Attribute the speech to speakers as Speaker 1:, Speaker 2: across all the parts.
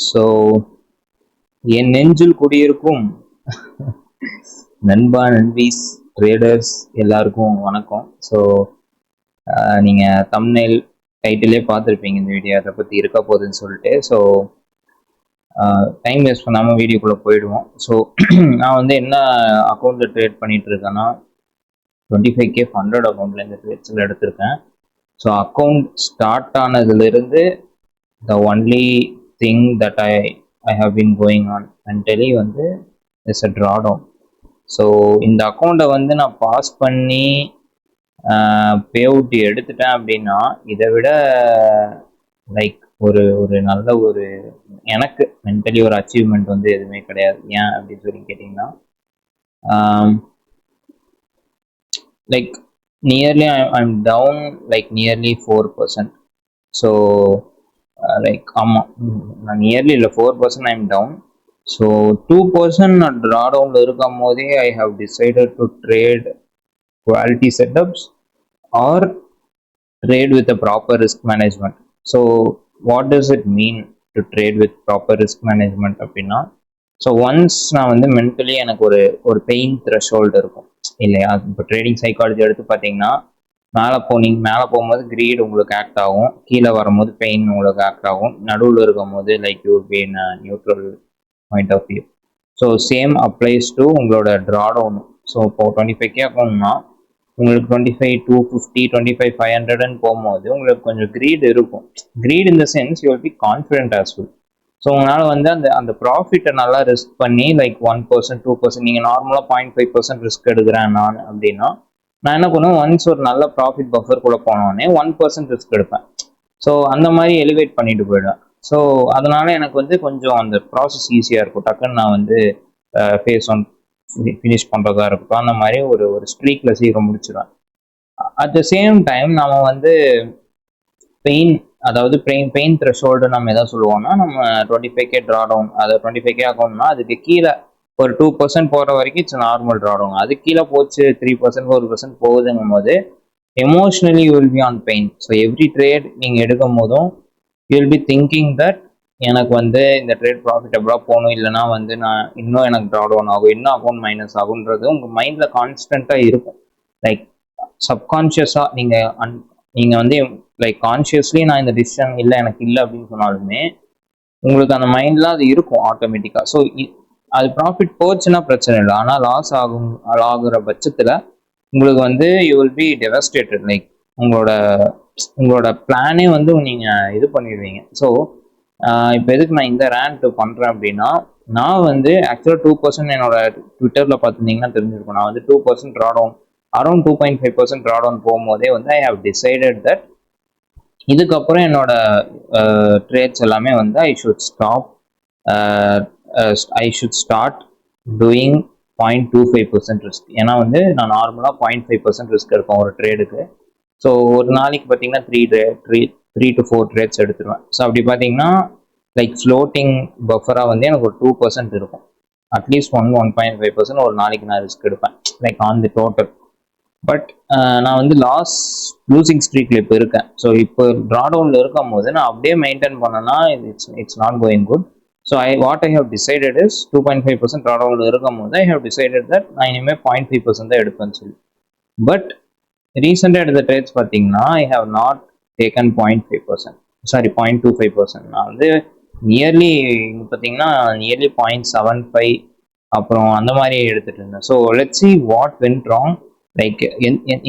Speaker 1: So என் நெஞ்சில் குடியிருக்கும் நண்பா நண்பீஸ் ட்ரேடர்ஸ் எல்லாருக்கும் வணக்கம். ஸோ நீங்கள் தம்ப்நெயில் டைட்டிலே பார்த்துருப்பீங்க இந்த வீடியோ அதை பற்றி இருக்க போகுதுன்னு சொல்லிட்டு. ஸோ டைம் வேஸ்ட் பண்ணாமல் வீடியோக்குள்ளே போயிடுவோம். ஸோ நான் வந்து என்ன அக்கௌண்ட்டில் ட்ரேட் பண்ணிட்டு இருக்கேன்னா 25K 100 அக்கௌண்ட்டில் இந்த ட்ரேட்ஸில் எடுத்திருக்கேன். ஸோ அக்கௌண்ட் ஸ்டார்ட் ஆனதுலேருந்து the only thing that I have been going on mentally வந்து is a drawdown. ஸோ இந்த அக்கௌண்ட்டை வந்து நான் பாஸ் பண்ணி பே அவுட் எடுத்துட்டேன் அப்படின்னா இதை விட லைக் ஒரு ஒரு நல்ல ஒரு எனக்கு மென்டலி ஒரு அச்சீவ்மெண்ட் வந்து எதுவுமே கிடையாது. ஏன் அப்படின்னு சொல்லி கேட்டிங்கன்னா like nearly I'm down like nearly 4%. So like ஆமாம், நான் நியர்லி இல்லை 4% ஐம் டவுன். ஸோ 2% நான் ட்ராடவுனில் இருக்கும் போதே I have decided to trade quality setups or trade with a proper risk management. So what does it mean to trade with proper risk management அப்படின்னா, so once நான் வந்து mentally எனக்கு ஒரு pain threshold இருக்கும் இல்லையா? இப்போ ட்ரேடிங் சைக்காலஜி எடுத்து பார்த்தீங்கன்னா மேலே போகும்போது கிரீட் உங்களுக்கு ஆக்ட் ஆகும், கீழே வரும்போது பெயின் உங்களுக்கு ஆக்ட் ஆகும், நடுவில் இருக்கும் போது like you be in neutral point of view. So same applies to உங்களோட ட்ராடவுன். ஸோ இப்போ 25K அக்கௌண்ட்னா உங்களுக்கு 25 250 25 500ன்னு போகும்போது உங்களுக்கு கொஞ்சம் கிரீட் இருக்கும். Grit in the sense you will be confident as well. So உங்களால் வந்து அந்த ப்ராஃபிட்டை நல்லா ரிஸ்க் பண்ணி லைக் 1% 2% நீங்கள் நார்மலாக 0.5% ரிஸ்க் எடுக்கிறேன் நான் அப்படின்னா நான் என்ன பண்ணுவேன், ஒன்ஸ் ஒரு நல்ல ப்ராஃபிட் பஃபர் கூட போனோடனே 1% ரிஸ்க் எடுப்பேன். ஸோ அந்த மாதிரி எலிவேட் பண்ணிட்டு போயிடுவேன். ஸோ அதனால எனக்கு வந்து கொஞ்சம் அந்த ப்ராசஸ் ஈஸியாக இருக்கும். டக்குன்னு நான் வந்து ஃபேஸ் ஒன் ஃபினிஷ் பண்ணுறதா இருக்கட்டும், அந்த மாதிரி ஒரு ஸ்ட்ரீக்கில் சீக்கிரம் முடிச்சிடுவேன். அட் த சேம் டைம் நம்ம வந்து பெயின், அதாவது பெயின் த்ரெஷ்ஹோல்டு நம்ம எதாவது சொல்லுவோம்னா, நம்ம 25K ட்ராடவுன், அதை 25K அக்கௌண்ட்னா அதுக்கு கீழே ஒரு 2% போகிற வரைக்கும் இட்ஸ் நார்மல் ட்ராடவுன். அது கீழே போச்சு 3% 4% போகுதுங்கும் போது emotionally you will be on pain. So every trade நீங்கள் எடுக்கும் போதும் you will be thinking that எனக்கு வந்து இந்த ட்ரேட் ப்ராஃபிட்டபுளாக போகணும், இல்லைனா வந்து நான் இன்னும் எனக்கு ட்ராடவுன் ஆகும், இன்னும் அக்கௌண்ட் மைனஸ் ஆகுன்றது உங்கள் மைண்டில் கான்ஸ்டண்ட்டாக இருக்கும். லைக் சப்கான்ஷியஸாக நீங்கள் வந்து லைக் கான்ஷியஸ்லி நான் இந்த டிசிஷன் இல்லை எனக்கு இல்லை அப்படின்னு சொன்னாலுமே உங்களுக்கு அந்த மைண்டில் அது இருக்கும் ஆட்டோமேட்டிக்காக. ஸோ அது ப்ராஃபிட் போச்சுன்னா பிரச்சனை இல்லை, ஆனால் ஆகுற பட்சத்தில் உங்களுக்கு வந்து you will B devastated. Like உங்களோட பிளானே வந்து நீங்கள் இது பண்ணிடுவீங்க. ஸோ இப்போ எதுக்கு நான் இந்த ரேண்ட் பண்ணுறேன் அப்படின்னா, நான் வந்து ஆக்சுவலாக 2% என்னோட ட்விட்டரில் பார்த்துருந்தீங்கன்னா தெரிஞ்சிருக்கும். நான் வந்து 2% ட்ராடவுன், அரௌண்ட் 2.5% ட்ராடவுன் போகும்போதே வந்து ஐ ஹவ் டிசைடட் தட் இதுக்கப்புறம் என்னோட ட்ரேட்ஸ் எல்லாமே வந்து I should start doing 0.25% risk. ஏன்னா வந்து நான் நார்மலாக 0.5% ரிஸ்க் எடுப்பேன் ஒரு ட்ரேடுக்கு. ஸோ ஒரு நாளைக்கு பார்த்தீங்கன்னா 3 to 4 ட்ரேட்ஸ் எடுத்துருவேன். ஸோ அப்படி பார்த்தீங்கன்னா லைக் ஃப்ளோட்டிங் பஃபராக வந்து எனக்கு ஒரு 2% இருக்கும். அட்லீஸ்ட் 1.5% ஒரு நாளைக்கு நான் ரிஸ்க் எடுப்பேன், like on the total. But நான் வந்து லூசிங் ஸ்ட்ரீக்கில் இப்போ இருக்கேன். ஸோ இப்போ ட்ராடவுனில் இருக்கும் போது நான் அப்படியே மெயின்டைன் பண்ணேன்னா it's not going good. So what I have decided is 2.5% ட்ராடவுனில் இருக்கும் போது ஐ ஹவ் டிசைடட் தட் நான் இனிமேல் 0.5% தான் எடுப்பேன்னு சொல்லி. பட் ரீசெண்டாக எடுத்த ட்ரேட்ஸ் பார்த்தீங்கன்னா I have not taken 0.5%, sorry 0.25%. நான் வந்து நியர்லி பார்த்தீங்கன்னா நியர்லி 0.75 அப்புறம் அந்த மாதிரி எடுத்துகிட்டு இருந்தேன். So let's see what went wrong. Like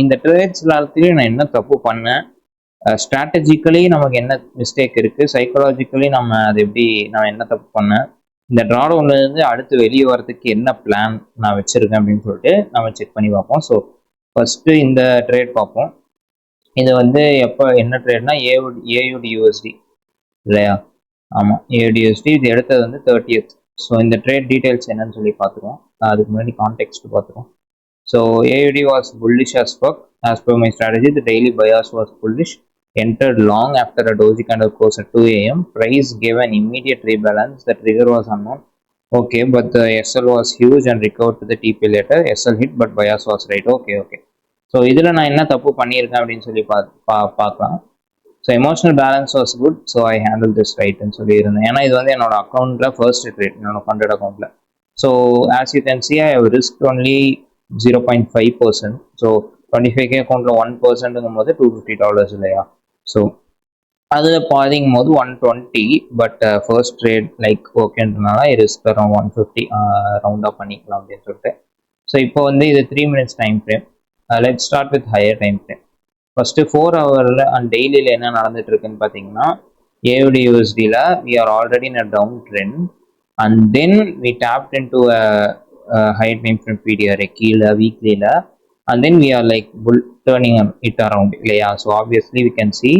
Speaker 1: இந்த ட்ரேட்ஸ் எல்லாத்துலேயும் நான் என்ன தப்பு பண்ணேன், ஸ்ட்ராட்டஜிக்கலி நமக்கு என்ன மிஸ்டேக் இருக்குது, சைக்காலஜிக்கலி நான் என்ன தப்பு பண்ணேன், இந்த ட்ராடவுன்லேருந்து அடுத்து வெளியே வரதுக்கு என்ன பிளான் நான் வச்சுருக்கேன் அப்படின்னு சொல்லிட்டு நம்ம செக் பண்ணி பார்ப்போம். ஸோ ஃபஸ்ட்டு இந்த ட்ரேட் பார்ப்போம். இது வந்து எப்போ என்ன ட்ரேட்னா AUDUSD இல்லையா? ஆமாம், AUDUSD. இது எடுத்தது வந்து 30th. ஸோ இந்த ட்ரேட் டீட்டெயில்ஸ் என்னன்னு சொல்லி பார்த்துருவோம். அதுக்கு முன்னாடி கான்டெக்ஸ்ட் பார்த்துருவோம். So AUD was bullish as fuck. As per my strategy, the daily bias was bullish. Entered long after a doji candle close at 2 a.m. Price gave an immediate rebalance. The trigger was unknown. Okay, but the SL was huge and recovered to the TP later. SL hit, but bias was right. Okay. So இதில் நான் என்ன தப்பு பண்ணியிருக்கேன் அப்படின்னு சொல்லி பார்க்கலாம். So emotional balance was good, so I handle this ரைட்னு சொல்லியிருந்தேன். ஏன்னா இது வந்து என்னோட அக்கௌண்ட்டில் ஃபர்ஸ்ட் ட்ரேட், என்னோட ஃபண்டட் அக்கௌண்ட்டில். So as you can see I have risk only 0.5%. So 25K அக்கௌண்ட்டில் 1%ங்கும் போது $250 இல்லையா? ஸோ அதில் பாதிங்கும் போது 120, பட் ஃபர்ஸ்ட் ட்ரேட் லைக் ஓகேன்றனால ரிஸ்க் அரௌண்ட் 150 ரவுண்டாக பண்ணிக்கலாம் அப்படின்னு சொல்லிட்டு. ஸோ இப்போ வந்து இது 3 minutes time frame. Let start with higher time frame. First 4 ஹவரில் அண்ட் டெய்லியில் என்ன நடந்துட்டு இருக்குன்னு பார்த்தீங்கன்னா, ஏயுடி யூஎஸ்டியில் we are already in a down trend and then we tapped in to higher time frame PDR கீழே வீக்லியில் and then we are like pull turning it around இல்லையா? So obviously we can see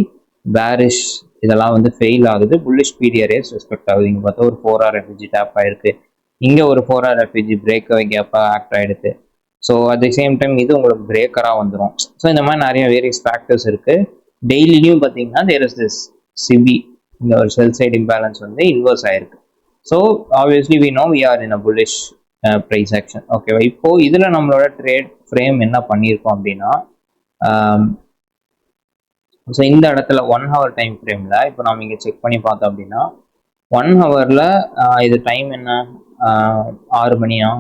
Speaker 1: bearish இதெல்லாம் வந்து fail ஆகுது, bullish பிடிஆர்ஏஸ் respect ஆகுது. இங்கே பார்த்தா ஒரு 4 hour எஃப்ஜி டேப் ஆயிருக்கு, இங்கே ஒரு 4 hour எஃப்ஜி பிரேக் கேப்பாக ஆக்ட் ஆகிடுது. So at the same time இது உங்களுக்கு பிரேக்கராக வந்துடும். ஸோ இந்த மாதிரி நிறைய வேரியஸ் ஃபேக்டர்ஸ் இருக்குது. டெய்லியும் பார்த்தீங்கன்னா தேர் இஸ் திஸ் சிபி, இந்த ஒரு செல் சைட் இம்பேலன்ஸ் வந்து இன்வர்ஸ் ஆயிருக்கு. So obviously we know we are in a bullish price action. ஓகேவா? இப்போ இதில் நம்மளோட ட்ரேட் ஃப்ரேம் என்ன பண்ணியிருக்கோம் அப்படின்னா, ஸோ இந்த இடத்துல 1 hour டைம் ஃப்ரேமில் இப்போ நம்ம இங்கே செக் பண்ணி பார்த்தோம் அப்படின்னா 1 hourல இது டைம் என்ன, 6 மணியா?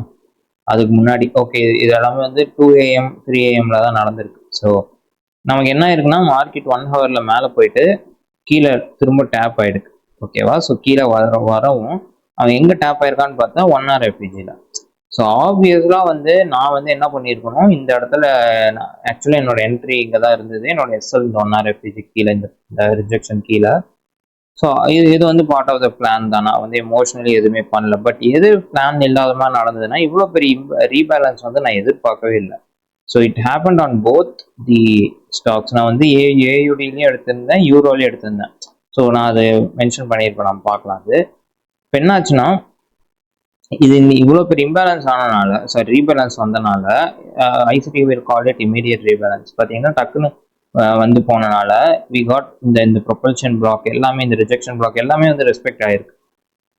Speaker 1: அதுக்கு முன்னாடி ஓகே, இது எல்லாமே வந்து 2 AM 3 AM தான் நடந்திருக்கு. ஸோ நமக்கு என்ன இருக்குன்னா, மார்க்கெட் 1 hourல மேலே போயிட்டு கீழே திரும்ப டேப் ஆகிடுக்கு. ஓகேவா? ஸோ கீழே வரவும் அவன் எங்கே டேப் ஆயிருக்கான்னு பார்த்தா 1 hour எஃப்ஜியில். ஸோ ஆப்வியஸ்லாம் வந்து நான் வந்து என்ன பண்ணியிருக்கணும், இந்த இடத்துல ஆக்சுவலி என்னோட என்ட்ரி இங்கே தான் இருந்தது, என்னோட எஸ்எல் இந்த 1 hour எஃப்ஜி கீழே, இந்த ரிஜெக்ஷன் கீழே. ஸோ இது வந்து பார்ட் ஆஃப் த பிளான் தான். நான் வந்து எமோஷனலி எதுவுமே பண்ணல. பட் எது பிளான் இல்லாத மாதிரி நடந்ததுன்னா, இவ்வளோ பெரிய ரீபேலன்ஸ் வந்து நான் எதிர்பார்க்கவே இல்லை. So it happen on both the stocks. நான் வந்து ஏயுடிலையும் எடுத்திருந்தேன், யூரோலையும் எடுத்திருந்தேன். ஸோ நான் அதை மென்ஷன் பண்ணியிருப்பேன், நம்ம பார்க்கலாம். அது இப்போ என்னாச்சுன்னா, இது இவ்வளோ பெரிய இம்பேலன்ஸ் ஆனனால, சாரி ரீபேலன்ஸ் வந்தனால, ICT will call it immediate rebalance. பார்த்தீங்கன்னா டக்குன்னு வந்து போனனால வி காட் இந்த ப்ரொபல்ஷன் பிளாக் எல்லாமே, இந்த ரிஜெக்ஷன் பிளாக் எல்லாமே வந்து ரெஸ்பெக்ட் ஆயிருக்கு.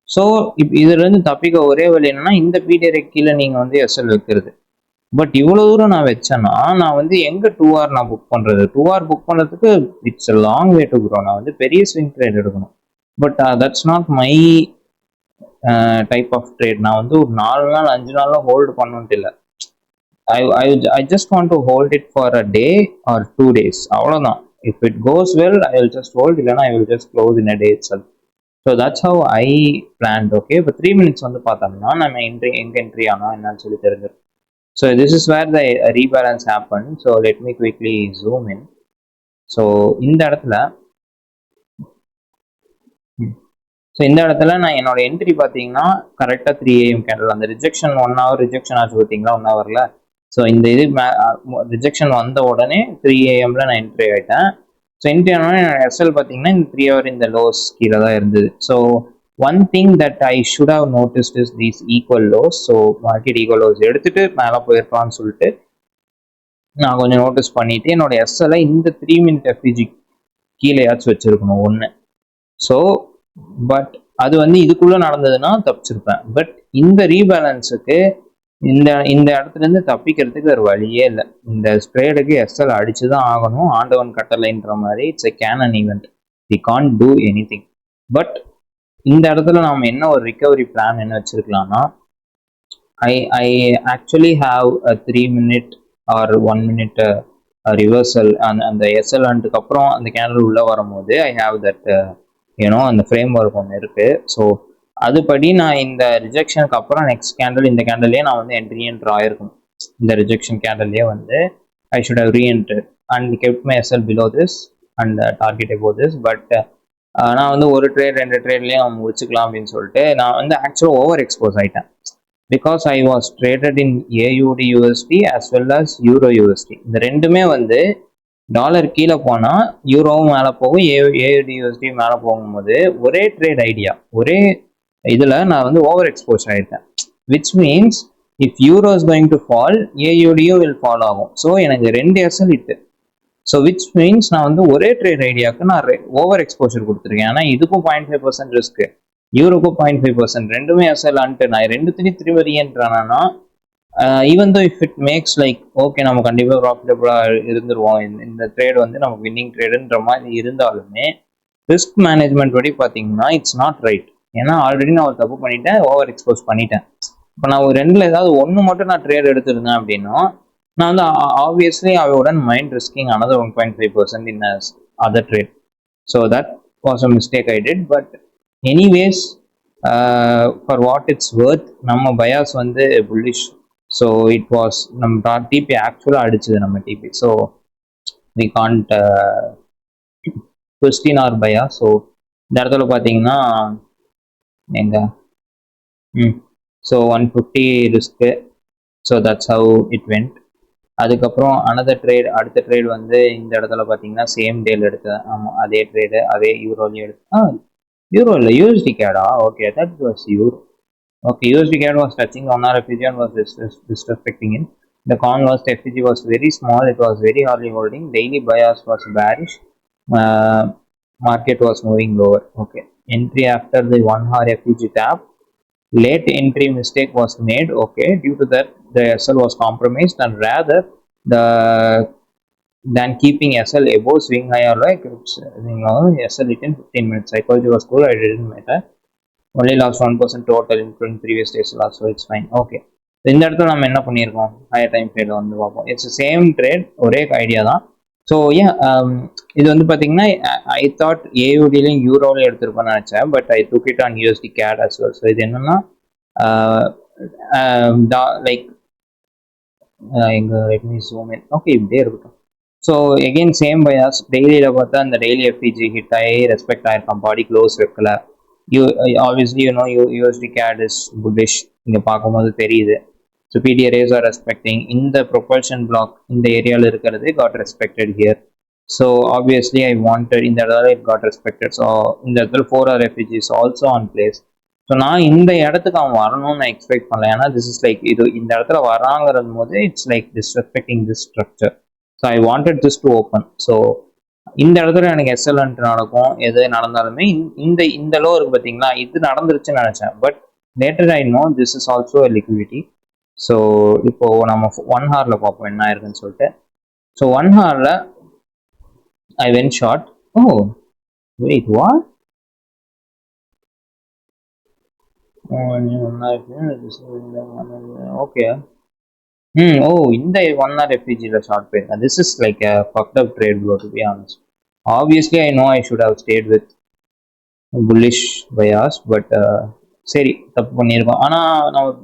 Speaker 1: ஸோ இப்போ இதுலேருந்து தப்பிக்க ஒரே வழி என்னன்னா, இந்த பீடியரை கீழே நீங்கள் வந்து எஸ்எல் வைக்கிறது. பட் இவ்வளோ தூரம் நான் வச்சேன்னா, நான் வந்து எங்கே 2 hour நான் புக் பண்ணுறது? 2 hour புக் பண்ணுறதுக்கு it's a long way to grow. நான் வந்து பெரிய ஸ்விங் ட்ரேட் எடுக்கணும். But that's not my type of trade. நான் வந்து ஒரு 4 நாள் 5 நாள்லாம் ஹோல்டு பண்ணணுன்ட்டு இல்லை. I just want to hold it for a day or 2 days. அவ்வளோதான். If it goes well, I will just hold, இல்லைனா I will just close in a day itself. So that's how I planned. Okay, இப்போ 3 minutes வந்து பார்த்தோம்னா நம்ம entry ஆனால் என்னன்னு சொல்லி தெரிஞ்சிடும். So this is where the rebalance happened. So let me quickly zoom in. So இந்த இடத்துல நான் என்னோட என்ட்ரி பார்த்தீங்கன்னா கரெக்டாக 3 AM கேண்டல், அந்த ரிஜெக்ஷன் 1 hour ரிஜெக்ஷன் ஆச்சு பார்த்தீங்களா 1 hourல. ஸோ இந்த இது ரிஜெக்ஷன் வந்த உடனே 3 AMல நான் என்ட்ரி ஆகிட்டேன். ஸோ என்ட்ரி ஆனோடனே என்னோட எஸ்எல் பார்த்தீங்கன்னா இந்த 3 hour இந்த லோஸ் கீழே தான் இருந்தது. So one thing that I should have noticed is these equal lows. So market equal lows எடுத்துட்டு மேலே போயிருக்கலாம்னு சொல்லிட்டு நான் கொஞ்சம் நோட்டீஸ் பண்ணிட்டு என்னோட எஸ்எல்ஐ இந்த 3 minute எஃப்இஜி கீழேயாச்சும் வச்சிருக்கணும் ஒன்று. ஸோ பட் அது வந்து இதுக்குள்ள நடந்ததுன்னா தப்பிச்சிருப்பேன். பட் இந்த ரீபேலன்ஸுக்கு இந்த இடத்துல இருந்து தப்பிக்கிறதுக்கு ஒரு வழியே இல்லை. இந்த ஸ்ப்ரேடுக்கு எஸ்எல் அடிச்சுதான் ஆகணும், ஆண்டவன் கட்டளைன்ற மாதிரி. It's a canon event, we can't do any thing. But இந்த இடத்துல நாம என்ன ஒரு ரிகவரி பிளான் என்ன வச்சிருக்கலாம்னா, I actually have a 3 minute or 1 minute reversal. அந்த எஸ்எல் அண்டுக்கு அப்புறம் அந்த கேண்டல் உள்ள வரும்போது ஐ ஹாவ் தட் அந்த ஃப்ரேம் ஒர்க் ஒன்று இருக்கு. ஸோ அதுபடி நான் இந்த ரிஜெக்ஷனுக்கு அப்புறம் நெக்ஸ்ட் கேண்டல், இந்த கேண்டல்லையே நான் வந்து என்ட்ரு ஆயிருக்கணும். இந்த ரிஜெக்ஷன் கேண்டல்லையே வந்து I should have reentered and kept my SL below this and target above this. But நான் வந்து ஒரு ட்ரேட் 2 ட்ரேட்லேயும் முடிச்சுக்கலாம் அப்படின்னு சொல்லிட்டு நான் வந்து ஆக்சுவலாக ஓவர் எக்ஸ்போஸ் ஆகிட்டேன். Because I was traded in ஏயுடி USD as well as euro USD. இந்த ரெண்டுமே வந்து டாலர் கீழே போனால் யூரோவும் மேலே போகும், ஏயுடி யூஎஸ்டி மேலே போகும்போது ஒரே ட்ரேட் ஐடியா, ஒரே இதில் நான் வந்து ஓவர் எக்ஸ்போஸ் ஆகிட்டேன். Which means if euro is going to fall, ஏயுடியும் வில் ஃபால் ஆகும். ஸோ எனக்கு 2 எஸ்எல் இட்டு. ஸோ விச் மீன்ஸ் நான் வந்து ஒரே ட்ரேட் ஐடியாவுக்கு நான் ஓவர் எக்ஸ்போஷர் கொடுத்துருக்கேன். ஆனால் இதுக்கும் 0.5% ரிஸ்க்கு, யூரோக்கும் 0.5%, ரெண்டுமே எஸ்எல் ஆன்ட்டு நான் 2 திரும்பி ரீஎன்ட்ரானா even though if it makes like okay நம்ம கண்டிப்பாக ப்ராஃபிட்டபுளாக இருந்துருவோம், இந்த ட்ரேட் வந்து நமக்கு வின்னிங் ட்ரேடுன்ற மாதிரி இருந்தாலுமே ரிஸ்க் மேனேஜ்மெண்ட் படி பார்த்தீங்கன்னா இட்ஸ் நாட் ரைட். ஏன்னா ஆல்ரெடி நான் ஒரு தப்பு பண்ணிட்டேன், ஓவர் எக்ஸ்போஸ் பண்ணிட்டேன். இப்போ நான் ஒரு ரெண்டில் ஏதாவது ஒன்று மட்டும் நான் ட்ரேட் எடுத்திருந்தேன் அப்படின்னா நான் வந்து ஆப்வியஸ்லி ஐ வுடன் mind risking another 1.5% in a other trade. So that was a mistake I did. But anyways, for what it's worth, நம்ம பயாஸ் வந்து புல்லிஷ். ஸோ இட் வாஸ் நம்ம டிபி ஆக்சுவலாக அடிச்சது நம்ம TP. So we can't question our bias. So இந்த இடத்துல பார்த்தீங்கன்னா எங்க ஸோ 150 ரிஸ்க்கு. So that's how it went. அதுக்கப்புறம் அனதர் ட்ரேட், அடுத்த ட்ரேட் வந்து இந்த இடத்துல பார்த்தீங்கன்னா சேம் டேல எடுத்தேன். ஆமாம், அதே ட்ரேடு அதே யூரோலையும் எடுத்தேன். யூரோ இல்லை, USD Kheda? Okay, that was euro. Okay, USD CAD was touching on our FEG and was disrespecting it. The converse FEG was very small, it was very hardly holding. Daily bias was bearish. Market was moving lower. Okay, entry after the 1 hour FEG tap. Late entry mistake was made. Okay, due to that the SL was compromised, and rather than keeping SL above swing high or like SL within 15 minutes. Psychology was cool, I didn't matter. Only lost 1% total including previous days loss, so it's fine. Okay, இந்த இடத்துல நம்ம என்ன பண்ணியிருக்கோம், higher time trade வந்து பார்ப்போம். It's same trade, ஒரே idea தான். So ஏன் இது வந்து பார்த்தீங்கன்னா ஐ தாட் ஏயூடிலையும் யூரோலையும் எடுத்திருப்பேன்னு நினச்சேன், but I took it on USD CAD as well. So இது என்னன்னா லைக் எங்கள் ரெட்மி ஜூம் இன். ஓகே, இப்படியே இருக்கட்டும். So again same bias. டெய்லியில் பார்த்தா அந்த டெய்லி எஃபிஜி ஹிட் ஆகி ரெஸ்பெக்ட் ஆயிருக்கான், பாடி க்ளோஸ் வைக்கல. Obviously USD CAD is bullish, இங்க பார்க்கும்போது தெரியுது. So PDRAs are respecting in the propulsion block, இந்த ஏரியால இருக்கிறது got respected here. So obviously I wanted இந்த இடத்துல it got respected. So இந்த இடத்துல 4 RFG is also on place. So நான் இந்த இடத்துக்கு அவன் வரணும்னு நான் எக்ஸ்பெக்ட் பண்ணல. ஏன்னா திஸ் இஸ் லைக் இது இந்த இடத்துல வராங்கிறது போது it's like disrespecting this structure. So I wanted this to open. So இந்த இடத்துல எனக்கு எஸ்எல்என்ட் நடக்கும், எது நடந்தாலுமே இந்த இந்த லோ இருக்கு பார்த்தீங்களா, இது நடந்துருச்சுன்னு நினைச்சேன். But later I know this is also liquidity. So இப்போ நம்ம 1 ஹார்ல பார்ப்போம் என்ன இருக்குன்னு சொல்லிட்டு. ஸோ 1 ஹார்ல I went short. Oh wait, what? Okay. Oh, இந்த 1 hour FPGல ஷார்ட் போயிருக்கேன். This is like a fucked up trade bro, to be honest. Obviously I know I should have stayed with bullish bias, but சரி தப்பு பண்ணியிருக்கோம். ஆனால்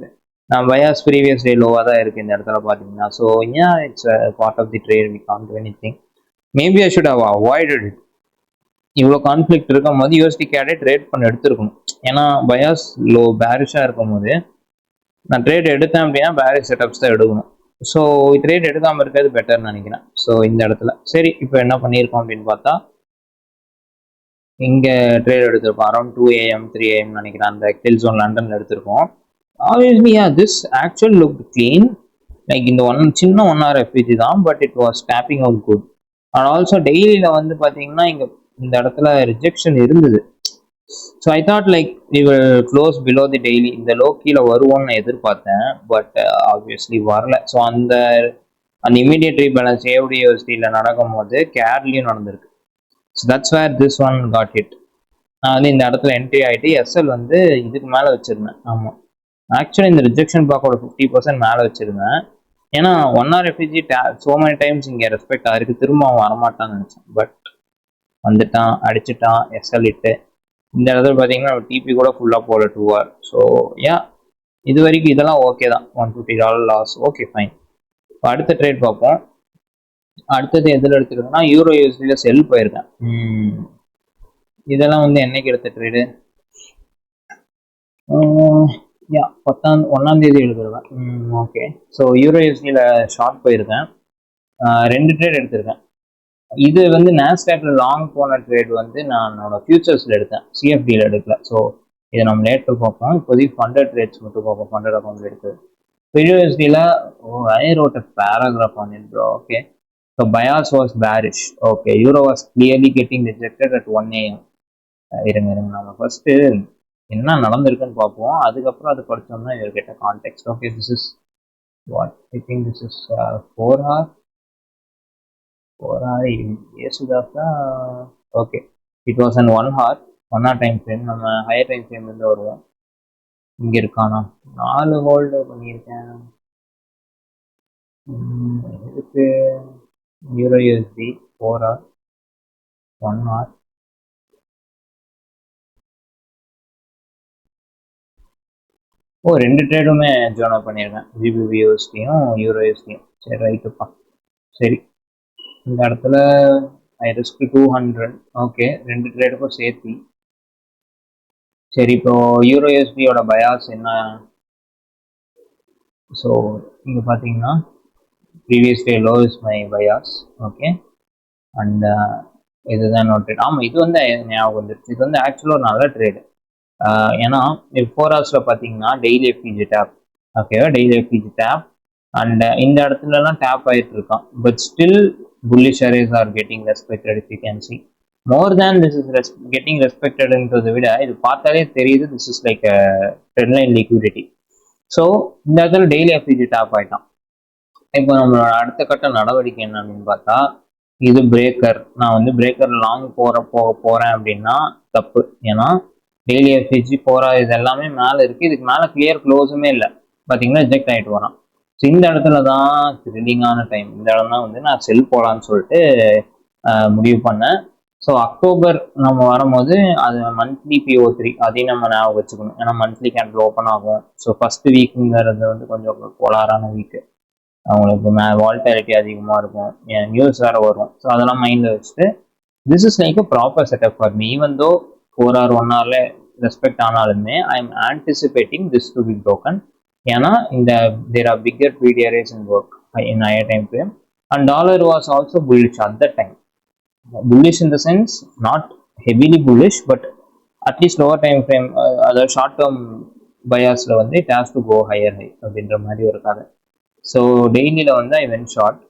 Speaker 1: நான் bias previous day லோவாக தான் இருக்குது இந்த இடத்துல பார்த்தீங்கன்னா. ஸோ ஏன் it's part of the trade, we can't do anything. Maybe I should have avoided it. இவ்வளோ கான்ஃப்ளிக்ட் இருக்கும் போது யூஎஸ்டி கேடே ட்ரேட் பண்ண எடுத்துருக்கணும். ஏன்னா பயாஸ் லோ பேரிஷாக இருக்கும் போது நான் ட்ரேட் எடுத்தேன் அப்படின்னா பேரிஷ் செட்டப்ஸ் தான் எடுக்கணும். ஸோ ட்ரேட் எடுக்காமல் இருக்கிறது பெட்டர்னு நினைக்கிறேன். ஸோ இந்த இடத்துல சரி இப்போ என்ன பண்ணியிருக்கோம் அப்படின்னு பார்த்தா, இங்கே ட்ரேட் எடுத்திருக்கோம் அரௌண்ட் 2 AM 3 AM நினைக்கிறேன். அந்த கில் ஜோன் லண்டனில் எடுத்திருக்கோம். Obviously this actual look clean. Like இந்த சின்ன 1 hour FPG தான், but it was tapping out good. And also டெய்லியில் வந்து பார்த்தீங்கன்னா இங்கே இந்த இடத்துல ரிஜெக்ஷன் இருந்தது. So I thought like we will close below the daily, இந்த லோ கீழே வருவோன்னு எதிர்பார்த்தேன். பட் ஆப்வியஸ்லி வரல. ஸோ அந்த இமீடியட் ரீபேலன்ஸ் ஏவுடி யூஎஸ்டியில் நடக்கும் போது கேர்லையும் நடந்திருக்கு. So that's where this one got hit. நான் வந்து இந்த இடத்துல என்ட்ரி ஆகிட்டு எஸ்எல் வந்து இதுக்கு மேலே வச்சுருந்தேன். ஆமாம், ஆக்சுவலி இந்த ரிஜெக்ஷன் பிளாக்கோட 50% மேலே வச்சுருந்தேன். ஏன்னா 1 hour FPG so many times இங்கே ரெஸ்பெக்ட் ஆகிருக்கு, திரும்ப அவன் வரமாட்டான்னு நினச்சேன். பட் வந்துட்டான், அடிச்சுட்டான், எஸ்எல் இட்டு. இந்த இடத்துல பார்த்தீங்கன்னா டிபி கூட ஃபுல்லாக போகல 2 hour. ஸோ ஏன் இது வரைக்கும் இதெல்லாம் ஓகே தான். $150 லாஸ், ஓகே ஃபைன். இப்போ அடுத்த ட்ரேட் பார்ப்போம். அடுத்தது எதில் எடுத்துருக்கேன்னா யூரோ யூஎஸ்டியில் செல் போயிருக்கேன். இதெல்லாம் வந்து என்னைக்கு எடுத்த ட்ரேடு, 1ஆம் தேதி எழுதுருவேன். ஓகே, ஸோ யூரோ யூஎஸ்டியில் ஷார்ட் போயிருக்கேன். 2 ட்ரேட் எடுத்திருக்கேன். இது வந்து நாஸ்டாக்ல லாங் போன ட்ரேட் வந்து நான் என்னோட ஃபியூச்சர்ஸில் எடுத்தேன், சிஎஃப்டியில் எடுக்கல. ஸோ இதை நம்ம லேட்டர் பார்ப்போம். இப்போதைக்கு ஃபண்டட் ட்ரேட்ஸ் மட்டும் பார்ப்போம். ஃபண்டட் அக்கௌண்ட் எடுத்து யூஎஸ்டியில் I wrote a paragraph on it bro. Okay, so bias was bearish. Okay, euro was clearly getting rejected at 1 AM. இருங்க நம்ம ஃபர்ஸ்ட்டு என்ன நடந்திருக்குன்னு பார்ப்போம், அதுக்கப்புறம் அது படித்தோம்னா இவர் கேட்ட context. Okay, this is what I think this is 4 hour 4 hour ஏசுதாசா okay it was an 1 hour 1 hour time frame நம்ம ஹையர் டைம் ஃப்ரேம்லேருந்து வருவோம் இங்கே இருக்கானா 4 ஹோல்டு பண்ணியிருக்கேன் இதுக்கு யூரோ யூஎஸ்டி 4 hour 1 hour ரெண்டு ட்ரேடுமே ஜாயின் பண்ணியிருக்கேன் ஜிபிபி யூஎஸ்டியும் யூரோ யூஎஸ்டியும் சரி ரைட்டுப்பா சரி இந்த இடத்துல ஐ ரிஸ்க் 200 ஓகே ரெண்டு ட்ரேடுக்கும் சேர்த்து சரி இப்போ யூரோ யூஎஸ்டியோட பயாஸ் என்ன ஸோ இங்கே பார்த்தீங்கன்னா previous day low is my bias okay and இதுதான் என்னோட ட்ரேட் ஆமாம் இது வந்து ஞாபகம் வந்துருச்சு இது வந்து ஆக்சுவலாக ஒரு நல்ல ட்ரேடு ஏன்னா 4 ஹவர்ஸில் பார்த்தீங்கன்னா டெய்லி எஃபிஜி டேப் ஓகேவா டெய்லி எஃபிஜி டேப் அண்ட் இந்த இடத்துலலாம் டேப் ஆகிட்டு இருக்கான் but still bullish arrays are getting respected if you can see more than this is getting ரெஸ்பெக்டட்ன்றதை விட இது பார்த்தாலே தெரியுது this is like trend line liquidity so இந்த இடத்துல டெய்லி எஃபிஜி டேப் ஆகிட்டான் இப்போ நம்மளோட அடுத்த கட்ட நடவடிக்கை என்ன அப்படின்னு பார்த்தா இது பிரேக்கர் நான் வந்து பிரேக்கர் லாங் போக போகிறேன் அப்படின்னா தப்பு ஏன்னா டெய்லி எஃபிஜி 4 hour இது எல்லாமே மேலே இருக்குது இதுக்கு மேலே கிளியர் க்ளோஸுமே இல்லை பார்த்தீங்கன்னா ரிஜெக்ட் ஆகிட்டு வரான் ஸோ இந்த இடத்துல தான் த்ரில்லிங்கான டைம் இந்த இடம் தான் வந்து நான் செல் போகலான்னு சொல்லிட்டு முடிவு பண்ணேன் ஸோ அக்டோபர் நம்ம வரும்போது அது மந்த்லி PO3 அதையும் நம்ம ஞாபகம் வச்சுக்கணும் ஏன்னா மந்த்லி கேண்டில் ஓப்பன் ஆகும் ஸோ ஃபர்ஸ்ட் வீக்குங்கிறது வந்து கொஞ்சம் கோளாறான வீக்கு அவங்களுக்கு வால்டாலிட்டி அதிகமாக இருக்கும் நியூஸ் வேறு வரும் ஸோ அதெல்லாம் மைண்டில் வச்சுட்டு this is like a proper setup for me even though 4 hour 1 hourல ரெஸ்பெக்ட் ஆனாலுமே I am anticipating this to be broken ஏன்னா இந்த there are bigger PDRAs in work in higher time frame and dollar was also bullish at that time bullish in the sense not heavily bullish but at least lower time frame அதாவது short term பயாஸ்ல வந்து it has to go higher high அப்படின்ற மாதிரி ஒரு கதை so டெய்லியில் வந்து ஐ went short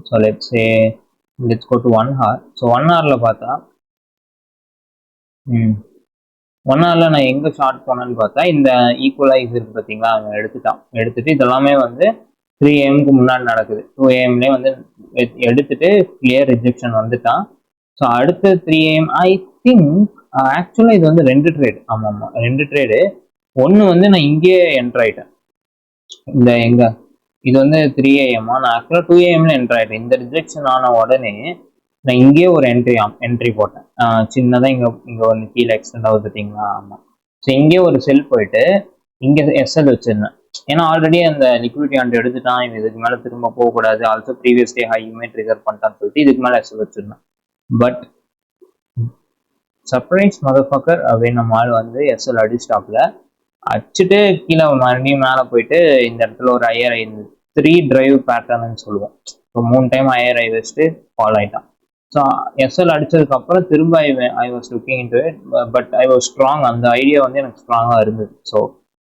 Speaker 1: so let's go to 1 hour so 1 hourல பார்த்தா 1 hourல நான் எங்கே ஷார்ட் போனேன்னு பார்த்தா இந்த ஈக்குவலைஸ் இருக்கு பார்த்தீங்களா அவன் எடுத்துட்டு இதெல்லாமே வந்து 3 AM முன்னாடி நடக்குது 2 AM வந்து எடுத்துட்டு கிளியர் ரிஜெக்ஷன் வந்துட்டான் ஸோ அடுத்த 3 AM ஐ திங்க் ஆக்சுவலாக இது வந்து 2 ட்ரேடு ஆமாம் 2 ட்ரேடு ஒன்று வந்து நான் இங்கேயே என்ட்ரு ஆகிட்டேன் இந்த எங்க இது வந்து 3 AM நான் ஆக்சுவலாக 2 AM என்ட்ரு ஆகிட்டேன் இந்த ரிஜெக்ஷன் ஆன உடனே நான் இங்கேயே ஒரு என்ட்ரி போட்டேன் சின்னதாக இங்கே ஒன்று கீழே எக்ஸ்டெண்ட் ஆகுது பார்த்தீங்களா ஆமாம் ஸோ இங்கேயே ஒரு செல் போயிட்டு இங்கே எஸ்எல் வச்சிருந்தேன் ஏன்னா ஆல்ரெடி அந்த லிக்விடிட்டி ஆண்டு எடுத்துட்டான் இவன் இதுக்கு மேலே திரும்ப போகக்கூடாது ஆல்சோ ப்ரீவியஸ் டே ஹையுமே ட்ரிகர் பண்ணிட்டான்னு சொல்லிட்டு இதுக்கு மேலே எஸ்எல் வச்சிருந்தேன் பட் சர்ப்ரைஸ் மதர்ஃபக்கர் அப்படின்னு நம்ம ஆள் வந்து எஸ்எல் அடிஸ்டாப்ல அடிச்சுட்டு கீழே மறுபடியும் மேலே போயிட்டு இந்த இடத்துல ஒரு ஐயர் 3 டிரைவ் பேட்டர்ன்னு சொல்லுவோம் ஸோ 3 டைம் ஐயர் வச்சுட்டு ஃபால் ஆகிட்டான் ஸோ எஸ்எல் அடிச்சதுக்கு அப்புறம் திரும்ப I was looking into it but I was strong அந்த ஐடியா வந்து எனக்கு ஸ்ட்ராங்காக இருந்தது so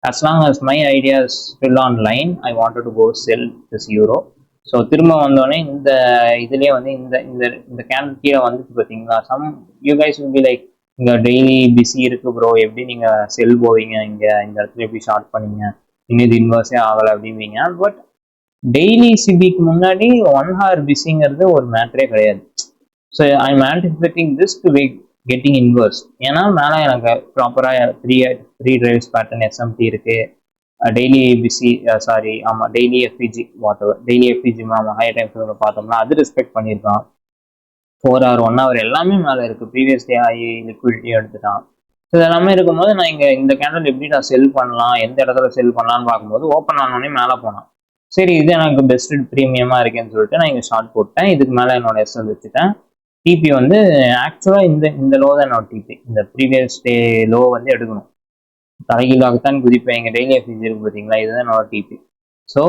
Speaker 1: as long as my idea is still on line I wanted to go sell this euro so திரும்ப வந்தோடனே இந்த இதுலேயே வந்து இந்த கேண்டில் கீழே வந்துச்சு பார்த்தீங்களா some you guys will be like இங்கே டெய்லி பிஸி இருக்கு ப்ரோ எப்படி நீங்கள் செல் போவீங்க இங்கே இந்த இடத்துல எப்படி ஷார்ட் பண்ணீங்க இன்னும் இது இன்வெர்ஸே ஆகலை அப்படிம்பீங்க பட் டெய்லி சிபிக்கு முன்னாடி 1 hour பிஸிங்கிறது ஒரு மேட்டரே கிடையாது so I am anticipating this to getting inverse ஏன்னா மேலே எனக்கு ப்ராப்பராக 3 டிரைவ்ஸ் பேட்டர்ன் எஸ்எம்டி இருக்கு டெய்லி பிசி சாரி ஆமாம் டெய்லி எஃபிஜி டெய்லி எஃபிஜி ஆமாம் ஹையர் டைம் ஃப்ரேமில் பார்த்தோம்னா அது ரெஸ்பெக்ட் பண்ணியிருக்கான் 4 hour 1 hour எல்லாமே மேலே இருக்குது ப்ரீவியஸ் டே ஆகி லிக்விடிட்டி எடுத்துட்டான் ஸோ இதெல்லாமே இருக்கும்போது நான் இங்கே இந்த கேண்டில் எப்படி நான் செல் பண்ணலாம் எந்த இடத்துல செல் பண்ணலான்னு பார்க்கும்போது ஓப்பன் ஆனோடனே மேலே போனான் சரி இது எனக்கு பெஸ்ட் ப்ரீமியமாக இருக்கேன்னு சொல்லிட்டு நான் இங்கே ஷார்ட் போட்டேன் இதுக்கு மேலே என்னோட எஸ்எல் வச்சுட்டேன் டிபி வந்து ஆக்சுவலாக இந்த லோ தான் என்னோட டிபி இந்த ப்ரீவியஸ் டே லோ வந்து எடுக்கணும் தலைகீழாகத்தான் குதிப்பேன் எங்கள் டெய்லி எஃபிஜி இருக்கு பார்த்தீங்களா இதுதான் என்னோட TP so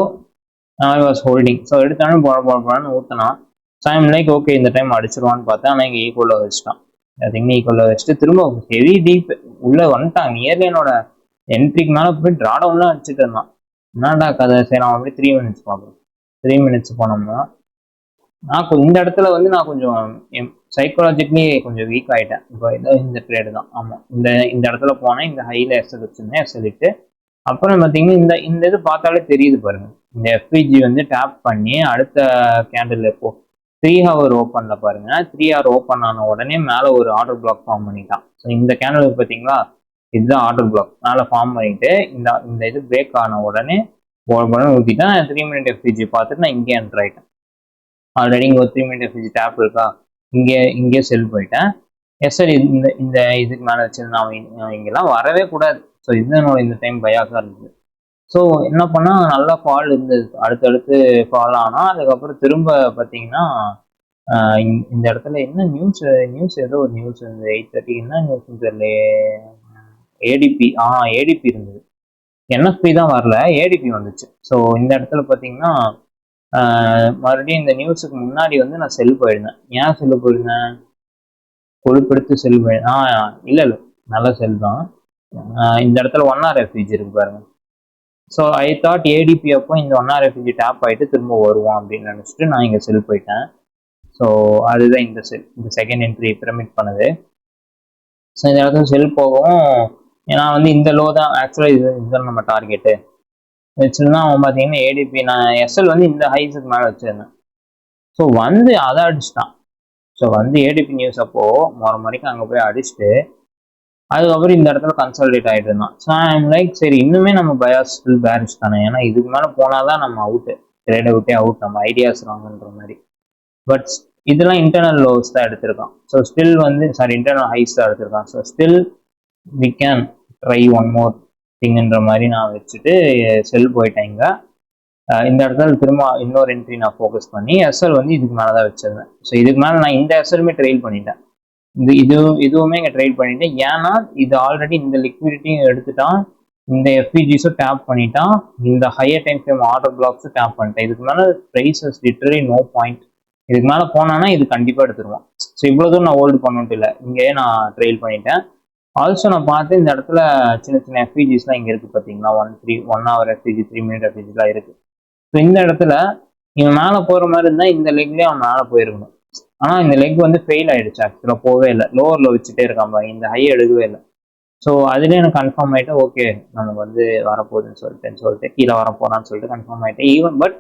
Speaker 1: I was holding so எடுத்தாலும் போடான்னு ஊற்றினான் ஸோ ஐம் லைக் ஓகே இந்த டைம் அடிச்சிருவான்னு பார்த்தேன் ஆனால் இங்கே ஈக்குவலாக வச்சுட்டான் பார்த்தீங்கன்னா ஈக்குவலாக வச்சுட்டு திரும்ப ஹெவி டீப் உள்ளே வந்துட்டான் நியர்லி என்னோட என்ட்ரிக்கு மேலே போய் ட்ராடவுன்லாம் அடிச்சுட்டு இருந்தான் என்னடா கதை சரி நான் அப்படியே 3 minutes பார்க்குறேன் 3 minutes போனோம்னா நான் இந்த இடத்துல வந்து நான் கொஞ்சம் சைக்காலஜிக்கலி கொஞ்சம் வீக் ஆகிட்டேன் இப்போ இந்த ட்ரேடு தான் ஆமாம் இந்த இடத்துல போனேன் இந்த ஹையில் எஸ்எல் வச்சுருந்தேன் எஸ்எல்லிட்டு அப்புறம் பார்த்தீங்கன்னா இந்த இது பார்த்தாலே தெரியுது பாருங்க. இந்த எஃபிஜி வந்து டேப் பண்ணி அடுத்த கேண்டில் இப்போ 3 hour ஓப்பனில் பாருங்க. 3 hour ஓப்பன் ஆன உடனே மேலே ஒரு ஆர்டர் பிளாக் ஃபார்ம் பண்ணிட்டான். ஸோ இந்த கேண்டில் பார்த்தீங்களா, இதுதான் ஆர்டர் பிளாக் மேலே ஃபார்ம் பண்ணிட்டு இந்த இது பிரேக் ஆன உடனே ஊற்றிட்டேன். 3 minute எஃபிஜி பார்த்துட்டு நான் இங்கே என்டர் ஆகிட்டேன். ஆல்ரெடி இங்கே ஒரு 3 minute எஃபிஜி டேப் இருக்கா, இங்கே செல் போயிட்டேன். எஸ் சார், இந்த இதுக்கு மேலே வச்சிருந்தா அவன் இங்கெல்லாம் வரவே கூடாது. ஸோ இதுதான் இந்த டைம் பயாஸாக இருந்தது. ஸோ என்ன பண்ணால் நல்லா ஃபால் இருந்தது, அடுத்தடுத்து ஃபால் ஆனால் அதுக்கப்புறம் திரும்ப பார்த்தீங்கன்னா இந்த இடத்துல என்ன நியூஸ் ஏதோ ஒரு நியூஸ் இருந்தது 8:30. என்ன நியூஸ்னு தெரியல. ஏடிபி இருந்தது. என்எஃப்பி தான் வரல, ஏடிபி வந்துச்சு. ஸோ இந்த இடத்துல பார்த்தீங்கன்னா மறுபடியும் இந்த நியூஸுக்கு முன்னாடி வந்து நான் செல் போயிருந்தேன். ஏன் செல் போயிருந்தேன், கொழுப்பெடுத்து செல் போயிருந்தேன். இல்லை நல்ல செல் தான். இந்த இடத்துல 1 hour எஃபிஜி இருக்கு பாருங்க. ஸோ ஐ தாட் ஏடிபி அப்போ இந்த 1 hour எஃபிஜி டேப் ஆகிட்டு திரும்ப வருவோம் அப்படின்னு நினச்சிட்டு நான் இங்கே செல் போயிட்டேன். ஸோ அதுதான் இந்த செகண்ட் என்ட்ரி பிரமிட் பண்ணுது. ஸோ இந்த இடத்துல செல் போகவும் ஏன்னா வந்து இந்த லோ தான் ஆக்சுவலாக இதுதான் நம்ம டார்கெட்டு வச்சுருந்தா அவன் பார்த்தீங்கன்னா ஏடிபி நான் எஸ்எல் வந்து இந்த ஹைஸுக்கு மேலே வச்சுருந்தேன். ஸோ வந்து அதை அடிச்சிட்டான். ஸோ வந்து ஏடிபி நியூஸ் அப்போது மறைக்கும் அங்கே போய் அடிச்சுட்டு அதுக்கப்புறம் இந்த இடத்துல கன்சல்டேட் ஆகிட்டு இருந்தான். ஸோ ஐம் லைக் சரி இன்னுமே நம்ம பயாஸ் ஃபுல் பேரிஷ் தானே, ஏன்னா இதுக்கு மேலே போனால் தான் நம்ம அவுட்டு, ட்ரேடை விட்டே அவுட், நம்ம ஐடியாஸ் வாங்குன்ற மாதிரி. பட் இதெல்லாம் இன்டர்னல் லோஸ் தான் எடுத்திருக்கான். ஸோ ஸ்டில் வந்து இன்டர்னல் ஹைஸ் தான் எடுத்திருக்கான். So still we can try one more திங்ன்ற மாதிரி நான் வச்சுட்டு செல் போயிட்டேன். இங்கே இந்த இடத்துல திரும்ப இன்னொரு என்ட்ரி நான் ஃபோக்கஸ் பண்ணி எஸ்எல் வந்து இதுக்கு மேலே தான் வச்சிருந்தேன். ஸோ இதுக்கு மேலே நான் இந்த எஸ்எல்மே ட்ரெயில் பண்ணிட்டேன். இதுவுமே இங்கே ட்ரேட் பண்ணிட்டேன். ஏன்னா இது ஆல்ரெடி இந்த லிக்விடிட்டியும் எடுத்துட்டான், இந்த எஃபிஜிஸும் டேப் பண்ணிட்டான், இந்த ஹையர் டைம் ஃப்ரேம் ஆர்டர் பிளாக்ஸும் டேப் பண்ணிட்டேன். இதுக்கு மேலே ப்ரைஸஸ் லிட்டரலி நோ பாயிண்ட். இதுக்கு மேலே போனான்னா இது கண்டிப்பாக எடுத்துருவோம். ஸோ இவ்வளோ தூரம் நான் ஹோல்டு பண்ணிட்டு இல்லை, இங்கேயே நான் ட்ரெயில் பண்ணிட்டேன். ஆல்சோ நான் பார்த்து இந்த இடத்துல சின்ன சின்ன எஃபிஜிஸ்லாம் இங்கே இருக்குது பார்த்தீங்களா, 1 hour எஃபிஜி 3 minute எஃபிஜிலாம் இருக்குது. ஸோ இந்த இடத்துல இவன் மேலே போகிற மாதிரி இருந்தால் இந்த லெக்லேயே அவன் மேலே போயிருக்கணும். ஆனால் இந்த லெக் வந்து ஃபெயில் ஆகிடுச்சு, ஆக்சுவலாக போகவே இல்லை, லோவரில் வச்சுட்டே இருக்கான், இந்த ஹை எடுக்கவே இல்லை. ஸோ அதுலேயே எனக்கு கன்ஃபார்ம் ஆகிட்டு ஓகே நமக்கு வந்து வரப்போகுதுன்னு சொல்லிட்டு கீழே வரப்போறான்னு சொல்லிட்டு கன்ஃபார்ம் ஆகிட்டேன். Even but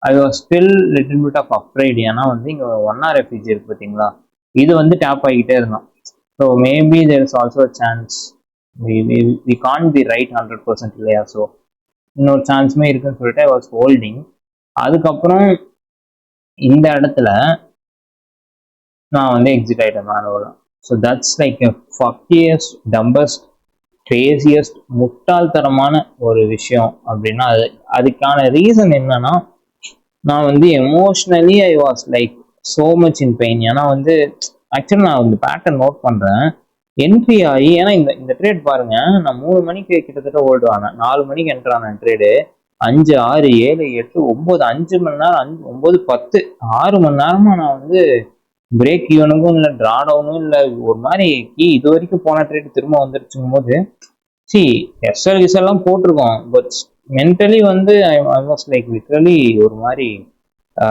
Speaker 1: I was still little bit of afraid. ஏன்னா வந்து இங்கே 1 hour எஃபிஜி இருக்குது பார்த்தீங்களா, இது வந்து டேப் ஆகிக்கிட்டே இருந்தான். So maybe there is also chance we can be right 100% இல்லையா. ஸோ இன்னொரு சான்ஸுமே இருக்குன்னு சொல்லிட்டு ஐ வாஸ் ஹோல்டிங். அதுக்கப்புறம் இந்த இடத்துல நான் வந்து எக்ஸிட் ஆகிட்டேன் மேனுவலாக. So that's like a fuckiest dumbest craziest முட்டாள்தரமான ஒரு விஷயம். அப்படின்னா அதுக்கான ரீசன் என்னன்னா, நான் வந்து emotionally I was like so much in pain. ஏன்னா வந்து ஆக்சுவலி நான் வந்து பேட்டர்ன் நோட் பண்ணுறேன், என்ட்ரி ஆகி, ஏன்னா இந்த ட்ரேட் பாருங்க, நான் 3 மணிக்கு கிட்டத்தட்ட ஹோல்டு ஆனேன், 4 மணிக்கு என்ட்ரு ஆனேன் ட்ரேடு, 5 6 7 8 9 5 மணி நேரம் 9 10 6 மணி நேரமாக நான் வந்து பிரேக் ஈவனுக்கும் இல்லை ட்ராடவுனும் இல்லை, ஒரு மாதிரி இது வரைக்கும் போன ட்ரேட் திரும்ப வந்துருச்சுங்கும் போது எஸ்எல் கிஸ்எல்லாம் போட்டிருக்கோம். பட் மென்டலி வந்து ஐ வாஸ் லைக் லிட்ரலி ஒரு மாதிரி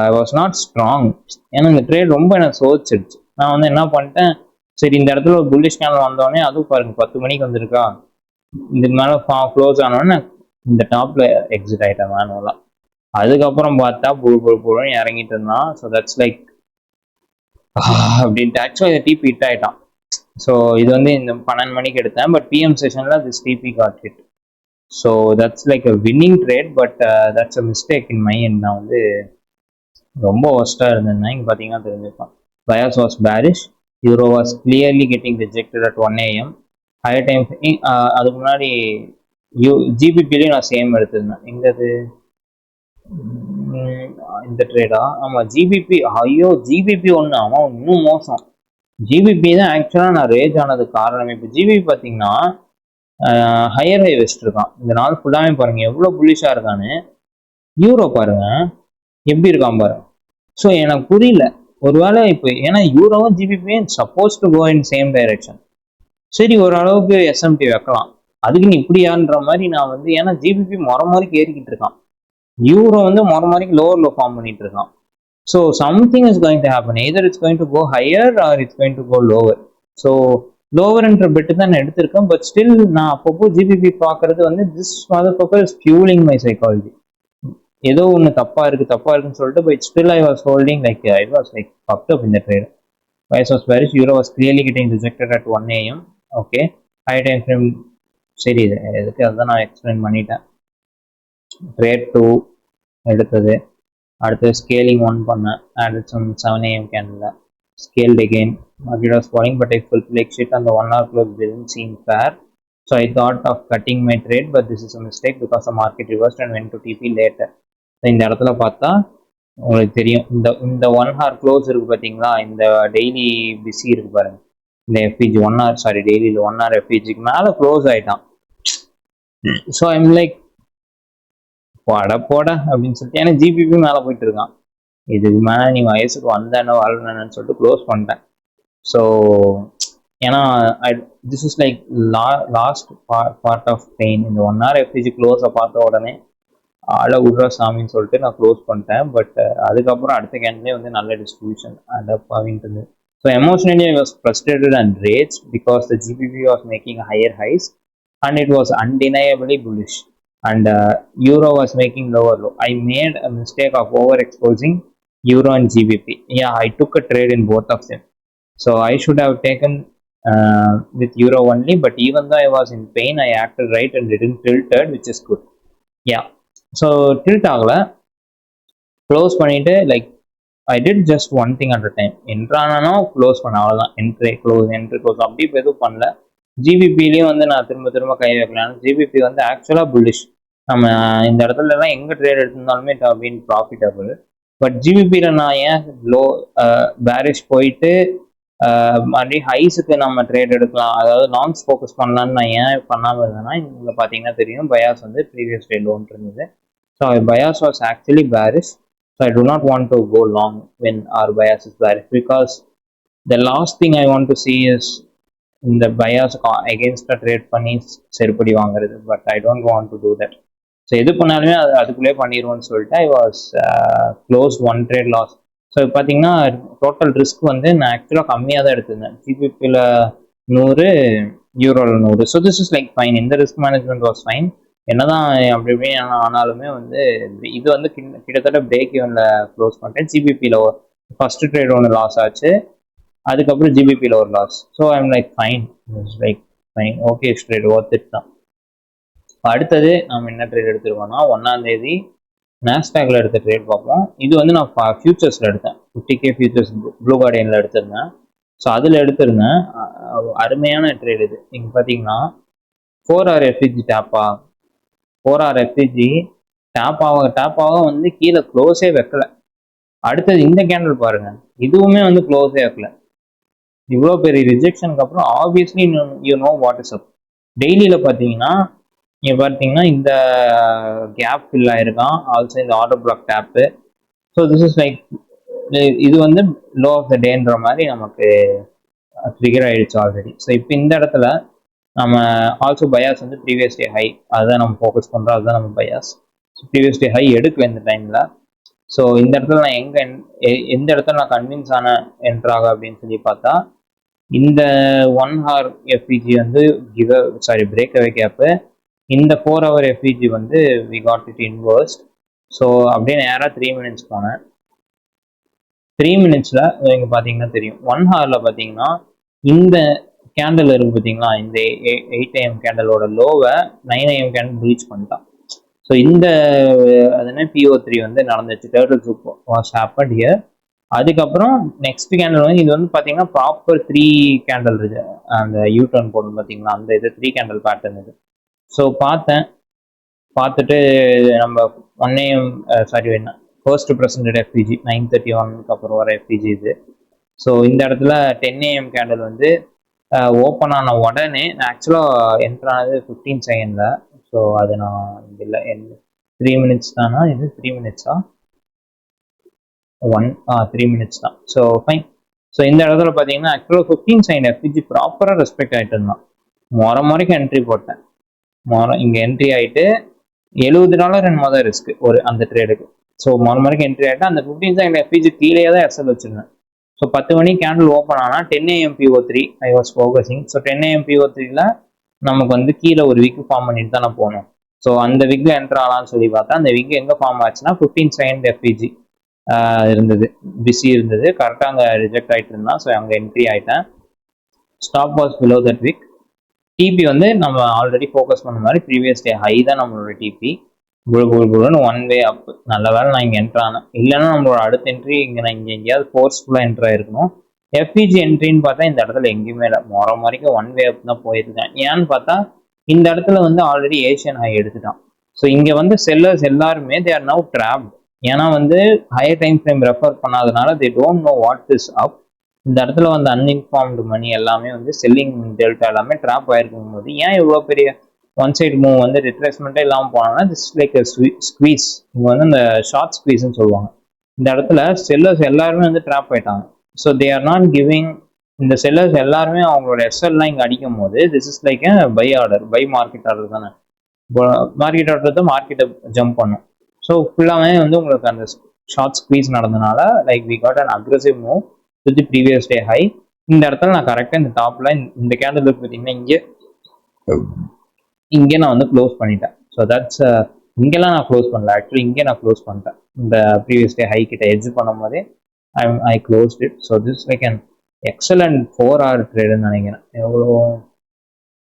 Speaker 1: ஐ வாஸ் நாட் ஸ்ட்ராங். ஏன்னா இந்த ட்ரேட் ரொம்ப எனக்கு சோதிச்சிடுச்சு. நான் வந்து என்ன பண்ணிட்டேன், சரி இந்த இடத்துல ஒரு புல்லிஷ் கேனல் வந்தோடனே, அதுவும் பாருங்க 10 மணிக்கு வந்திருக்கா, இதுக்கு மேலே க்ளோஸ் ஆனோடனே இந்த டாப்ல எக்ஸிட் ஆகிட்டேன் மேனுவலாக. அதுக்கப்புறம் பார்த்தா புழுன்னு இறங்கிட்டு இருந்தான். ஸோ தட்ஸ் லைக் அப்படின்ட்டு ஆக்சுவலாக இதை டிபி ஹிட் ஆகிட்டான். ஸோ இது வந்து இந்த 12 மணிக்கு எடுத்தேன், பட் பிஎம் செஷனில் this TP got hit. So that's like a winning trade, but that's a mistake in my end. நான் வந்து ரொம்ப ஒஸ்ட்டாக இருந்தேன்னா இங்கே பார்த்தீங்கன்னா தெரிஞ்சுப்பான். Bias was bearish, euro was clearly getting rejected at 1 AM. Higher time அதுக்கு முன்னாடி ஜிபிபிலையும் நான் சேம் எடுத்திருந்தேன். எங்கது இந்த ட்ரேடா, ஆமாம் ஜிபிபி. ஐயோ ஜிபிபி ஒன்று, ஆமாம் இன்னும் மோசம். ஜிபிபி தான் ஆக்சுவலாக நான் ரேஜ் ஆனதுக்கு காரணம். இப்போ ஜிபிபி பார்த்தீங்கன்னா ஹையர் ஹை வெஸ்ட் இருக்கான், இந்த நாள் ஃபுல்லாமே பாருங்க எவ்வளோ புல்லிஷாக இருக்கான்னு. யூரோ பாருங்க எப்படி இருக்கான் பாருங்க. ஸோ எனக்கு புரியல, ஒருவேளை இப்போ ஏன்னா யூரோவும் ஜிபிபியும் suppose to go in same direction, சரி ஓரளவுக்கு எஸ்எம்டி வைக்கலாம், அதுக்கு நீ இப்படியான்ற மாதிரி நான் வந்து, ஏன்னா ஜிபிபி முறைக்கு ஏறிக்கிட்டு இருக்கான், யூரோ வந்து முறைக்கு லோவர்ல ஃபார்ம் பண்ணிட்டு இருக்கான். So something is going to happen, either it's going to go higher or it's going to go lower. So லோவர்ன்ற பெட்டு தான் நான் எடுத்திருக்கேன். பட் ஸ்டில் நான் அப்பப்போ ஜிபிபி பார்க்கறது வந்து this motherfucker is fueling my psychology. ஏதோ ஒன்று தப்பா இருக்குன்னு சொல்லிட்டு but still I was holding like I was like fucked up இந்த trade. Price was bearish. Euro was clearly getting rejected at 1 AM. Okay. High time frame சரி இதுக்கு அதுதான் நான் எக்ஸ்பிளைன் பண்ணிட்டேன். ட்ரேட் 2 எடுத்தது. அடுத்து ஸ்கேலிங் 1 பண்ணேன். added some 7 AM candle. Scaled again. Market was falling but I felt like shit on the 1 hour close didn't seem fair. So I thought of cutting my trade but this is a mistake because the market reversed and went to TP later. இந்த இடத்துல பார்த்தா உங்களுக்கு தெரியும் இந்த 1 hour close இருக்கு பார்த்தீங்களா, இந்த daily busy இருக்கு பாருங்க, இந்த எஃபிஜி 1 hour சாரி டெய்லியில் 1 hour எஃபிஜிக்கு மேலே க்ளோஸ் ஆயிட்டான். ஸோ ஐம் லைக் போட அப்படின்னு சொல்லிட்டு ஏன்னா ஜிபிபி மேலே போயிட்டு இருக்கான், இதுக்கு மேலே நீ வயசுக்கு வந்தேன்னு வாழ்றேன்னு சொல்லிட்டு க்ளோஸ் பண்ணிட்டேன். ஸோ ஏன்னா this is like last part of pain. இந்த 1 hour எஃபிஜி க்ளோஸை பார்த்த உடனே ஆளை விட்றா சாமின்னு சொல்லிட்டு நான் க்ளோஸ் பண்ணிட்டேன். பட் அதுக்கப்புறம் அடுத்த கேண்ட்லேயே வந்து நல்ல டிஸ்ட்ரிபியூஷன் அடப்பாவின்ட்டு இருந்தது. So emotionally I was frustrated and rage because the GBP was making higher highs and it was undeniably bullish and euro was making lower low. I made a mistake of over exposing euro and GBP. Yeah I took a trade in both of them. So I should have taken with euro only, but even though I was in pain I acted right and didn't tilted, which is good. Yeah, so tilt ஆகலை, close பண்ணிவிட்டு like I did just one thing at a time. என்ட்ரானோ close பண்ண அவ்வளோதான். Entry close அப்படி இப்போ எதுவும் பண்ணல. ஜிபிபிலையும் வந்து நான் திரும்ப கை வைக்கலாம். ஜிபிபி வந்து ஆக்சுவலாக புல்லிஷ். நம்ம இந்த இடத்துலலாம் எங்கே ட்ரேட் எடுத்திருந்தாலுமே பீன் ப்ராஃபிட்டபிள். பட் ஜிபிபியில் நான் ஏன் பேரிஷ் போயிட்டு மறுபடியும் ஹைஸுக்கு நம்ம ட்ரேட் எடுக்கலாம், அதாவது லாங்ஸ் ஃபோக்கஸ் பண்ணலான்னு நான் ஏன் பண்ணாமல் இருந்தேன்னா, இங்கே பார்த்தீங்கன்னா தெரியும் பயாஸ் வந்து ப்ரீவியஸ் டே லோன் இருந்தது. So our bias was actually bearish. So I do not want to go long when our bias is bearish because the last thing I want to see is in the bias against the trade பண்ணி செருப்படி வாங்குறது. But I don't want to do that. So எது பண்ணாலுமே அதுக்குள்ளே பண்ணிடுவோம்னு சொல்லிட்டு I was close 1 trade loss. So பார்த்தீங்கன்னா total risk வந்து நான் ஆக்சுவலாக கம்மியாக தான் எடுத்திருந்தேன். ஜிபிபியில் 100, யூரோவில் 100. So this is like fine. இந்த ரிஸ்க் மேனேஜ்மெண்ட் வாஸ் ஃபைன். என்னதான் அப்படி இப்படின்னு ஆனாலுமே வந்து இது வந்து கிட்டத்தட்ட பிரேக் ஈவனில் க்ளோஸ் பண்ணிட்டேன். ஜிபிபியில் ஃபர்ஸ்ட் ட்ரேட் ஒன்று லாஸ் ஆச்சு, அதுக்கப்புறம் ஜிபிபியில் ஒரு லாஸ். So I'm like fine, okay trade worth it தான். அடுத்தது நம்ம என்ன ட்ரேட் எடுத்துருக்கோம்னா 1ஆம் தேதி நாஸ்டாக்ல எடுத்த ட்ரேட் பார்ப்போம். இது வந்து நான் ஃபியூச்சர்ஸில் எடுத்தேன். 50K ஃபியூச்சர்ஸ் ப்ளூ கார்டியனில் எடுத்திருந்தேன். ஸோ அதில் எடுத்திருந்தேன். அருமையான ட்ரேட் இது. நீங்கள் பார்த்தீங்கன்னா 4 hour எஃப்இஜி டேப்பா, 4 hour எஃப்இஜி டேப்பாக வந்து கீழே க்ளோஸே வைக்கல. அடுத்தது இந்த கேண்டில் பாருங்க, இதுவுமே வந்து க்ளோஸே வைக்கல. இவ்வளோ பெரிய ரிஜெக்ஷனுக்கு அப்புறம் obviously you know what is up. டெய்லியில் பார்த்தீங்கன்னா இந்த கேப் ஃபில் ஆயிருக்கான். ஆல்சோ இந்த order block tap. So this is like இது வந்து லோ ஆஃப் த டேன்ற மாதிரி நமக்கு ட்ரிகர் ஆயிடுச்சு ஆல்ரெடி. ஸோ இப்போ இந்த இடத்துல நம்ம ஆல்சோ பயாஸ் வந்து ப்ரீவியஸ் டே ஹை, அதுதான் நம்ம ஃபோக்கஸ் பண்ணுறோம், அதுதான் நம்ம bias. So previous day high எடுக்கல இந்த டைமில். ஸோ இந்த இடத்துல நான் எந்த இடத்துல நான் கன்வின்ஸ் ஆன என்ட்ராக அப்படின்னு சொல்லி பார்த்தா, இந்த 1 hour எஃப்இஜி வந்து பிரேக் அவே கேப்பு. இந்த 4 hour எஃப்இஜி வந்து வி காட் இட் இன்வர்ஸ்ட். ஸோ அப்படியே நேராக 3 minutes போனேன். 3 minutesல இங்கே பார்த்தீங்கன்னா தெரியும் 1 hourல பார்த்தீங்கன்னா இந்த கேண்டில் இருக்கு பார்த்தீங்களா, இந்த 8 AM கேண்டலோட லோவை 9 AM கேண்டில் ரீச் பண்ணிட்டான். ஸோ இந்த அதுனா PO3 வந்து நடந்துச்சு. Turtle soup was happened here. அதுக்கப்புறம் நெக்ஸ்ட் கேண்டில் வந்து இது வந்து பார்த்தீங்கன்னா ப்ராப்பர் 3 கேண்டில் இருக்கு. அந்த யூடர்ன் போடணும் பார்த்தீங்களா, அந்த இது 3 கேண்டில் பேட்டர்ன் இது. ஸோ பார்த்துட்டு நம்ம 1 AM ஃபர்ஸ்ட் ப்ரெசன்டட் எஃப்இஜி 9:31 அப்புறம் வர எஃப்இஜி இது. ஸோ இந்த இடத்துல 10 AM கேண்டில் வந்து ஓப்பன் ஆன உடனே ஆக்சுவலாக என்ட்ரானது 15 செகண்டில். ஸோ அது நான் இல்லை 3 minutes தானா, இது 3 minutesா 3 minutes தான். So fine. ஸோ இந்த இடத்துல பார்த்தீங்கன்னா ஆக்சுவலாக 15 செகண்ட் எஃப்இஜி ப்ராப்பராக ரெஸ்பெக்ட் ஆகிட்டு இருந்தான். முறைக்கு என்ட்ரி போட்டேன். இங்கே என்ட்ரி ஆகிட்டு $70 என்னமோ ரிஸ்க் ஒரு அந்த ட்ரேடுக்கு. ஸோ முறைக்கு என்ட்ரி ஆகிட்டு அந்த 15 செகண்ட் எஃப்இஜி கீழே தான் எஸ்எல் வச்சிருந்தேன். ஸோ ஸோ 10 மணிக்கு கேண்டில் ஓப்பன் ஆனால் 10 AM PO3 I was focusing. So 10 AM PO3ல நமக்கு வந்து கீழே ஒரு விக் ஃபார்ம் பண்ணிட்டு தான் நான் போகணும். ஸோ அந்த விக்ல என்டர் ஆகலாம்னு சொல்லி பார்த்தா அந்த விக் எங்கே ஃபார்ம் ஆச்சுன்னா 15 செகண்ட் எஃபிஜி இருந்தது, பிஸி இருந்தது. கரெக்டாக அங்கே ரிஜெக்ட் ஆகிட்டு இருந்தான். ஸோ அங்கே என்ட்ரி ஆகிட்டேன். Stop was below that wick. TP வந்து நம்ம ஆல்ரெடி ஃபோக்கஸ் பண்ண மாதிரி ப்ரீவியஸ் டே ஹை தான் நம்மளோட டிபி. குழுன்னு ஒன் வே அப். நல்ல வேலை நான் இங்கே என்ட்ரு ஆனேன். இல்லைன்னா நம்மளோட அடுத்த என்ட்ரி நான் இங்கே எங்கேயாவது ஃபோர்ஸ்ஃபுல்லாக என்ட்ரு ஆயிருக்கணும். எஃபிஜி என்ட்ரின்னு பார்த்தா இந்த இடத்துல எங்கேயுமே இல்லை, வரைக்கும் ஒன் வே அப் தான் போயிருக்கேன். ஏன்னு பார்த்தா இந்த இடத்துல வந்து ஆல்ரெடி ஏஷியன் ஹை எடுத்துட்டான். ஸோ இங்கே வந்து செல்லர்ஸ் எல்லாருமே தே ஆர் நவ் ட்ராப்ட். ஏன்னா வந்து ஹையர் டைம் ஃப்ரேம் ரெஃபர் பண்ணாதனால they don't know what is up. இந்த இடத்துல வந்து அன்இன்ஃபார்ம்டு மணி எல்லாமே வந்து செல்லிங் டெல்டா எல்லாமே ட்ராப் ஆயிருக்கும் போது ஏன் இவ்வளோ பெரிய ஒன் சைடு மூவ் வந்து ரிட்ரேஸ்மெண்ட்டே இல்லாமல் போனாங்கன்னா திஸ் லைக் ஸ்குவீஸ். இங்கே வந்து இந்த ஷார்ட் ஸ்குவீஸ்ன்னு சொல்லுவாங்க. இந்த இடத்துல செல்லர்ஸ் எல்லாருமே வந்து ட்ராப் ஆயிட்டாங்க. So they are not giving. இந்த செல்லர்ஸ் எல்லாருமே அவங்களோட எஸ்எல்லாம் இங்கே அடிக்கும் போது this is like buy order, buy market order தானே. மார்க்கெட் ஆர்டர் தான் மார்க்கெட்டை ஜம்ப் பண்ணும். ஸோ ஃபுல்லாமே வந்து உங்களுக்கு அந்த ஷார்ட் ஸ்குவீஸ் நடந்தனால like we got an aggressive move with the previous day high. இந்த இடத்துல நான் கரெக்டாக இந்த டாப்ல இந்த கேண்டில் பார்த்தீங்கன்னா இங்கே நான் வந்து க்ளோஸ் பண்ணிட்டேன். ஸோ தட்ஸ் இங்கெல்லாம் நான் க்ளோஸ் பண்ணல, ஆக்சுவலி இங்கே நான் க்ளோஸ் பண்ணிட்டேன். இந்த ப்ரீவியஸ் டே ஹை கிட்ட எட்ஜ் பண்ணும் போதே I closed it. So this like an excellent 4 hour ட்ரேடுன்னு நினைக்கிறேன். எவ்வளோ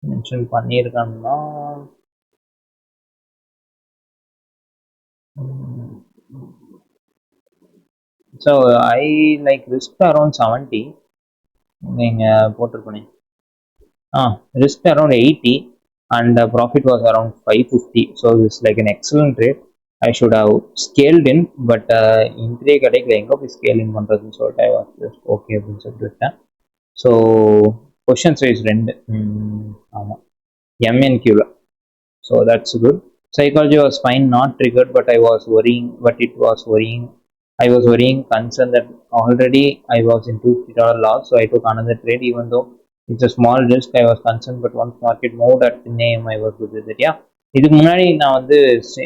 Speaker 1: மென்ஷன் பண்ணியிருக்காங்கன்னா so I like risk around 70 நீங்கள் போட்டிருப்பேன். Risk around 80 and the profit was around 550. So this is like an excellent trade. I should have scaled in, but இன்றைய கடைக்கு எங்கே போய் ஸ்கேல் இன் பண்ணுறதுன்னு சொல்லிட்டு I was just okay அப்படின்னு சொல்லிட்டு விட்டேன். ஸோ கொஷின் சைஸ் 2 ஆமாம் MNQல. So that's good. Psychology was fine, not triggered, but I was worrying, I was worrying, concerned that already I was in $250 loss, so I took another trade even though it's a small risk. I was concerned, but once market moved at 10 AM I was good with it. Yeah, இதுக்கு முன்னாடி நான் வந்து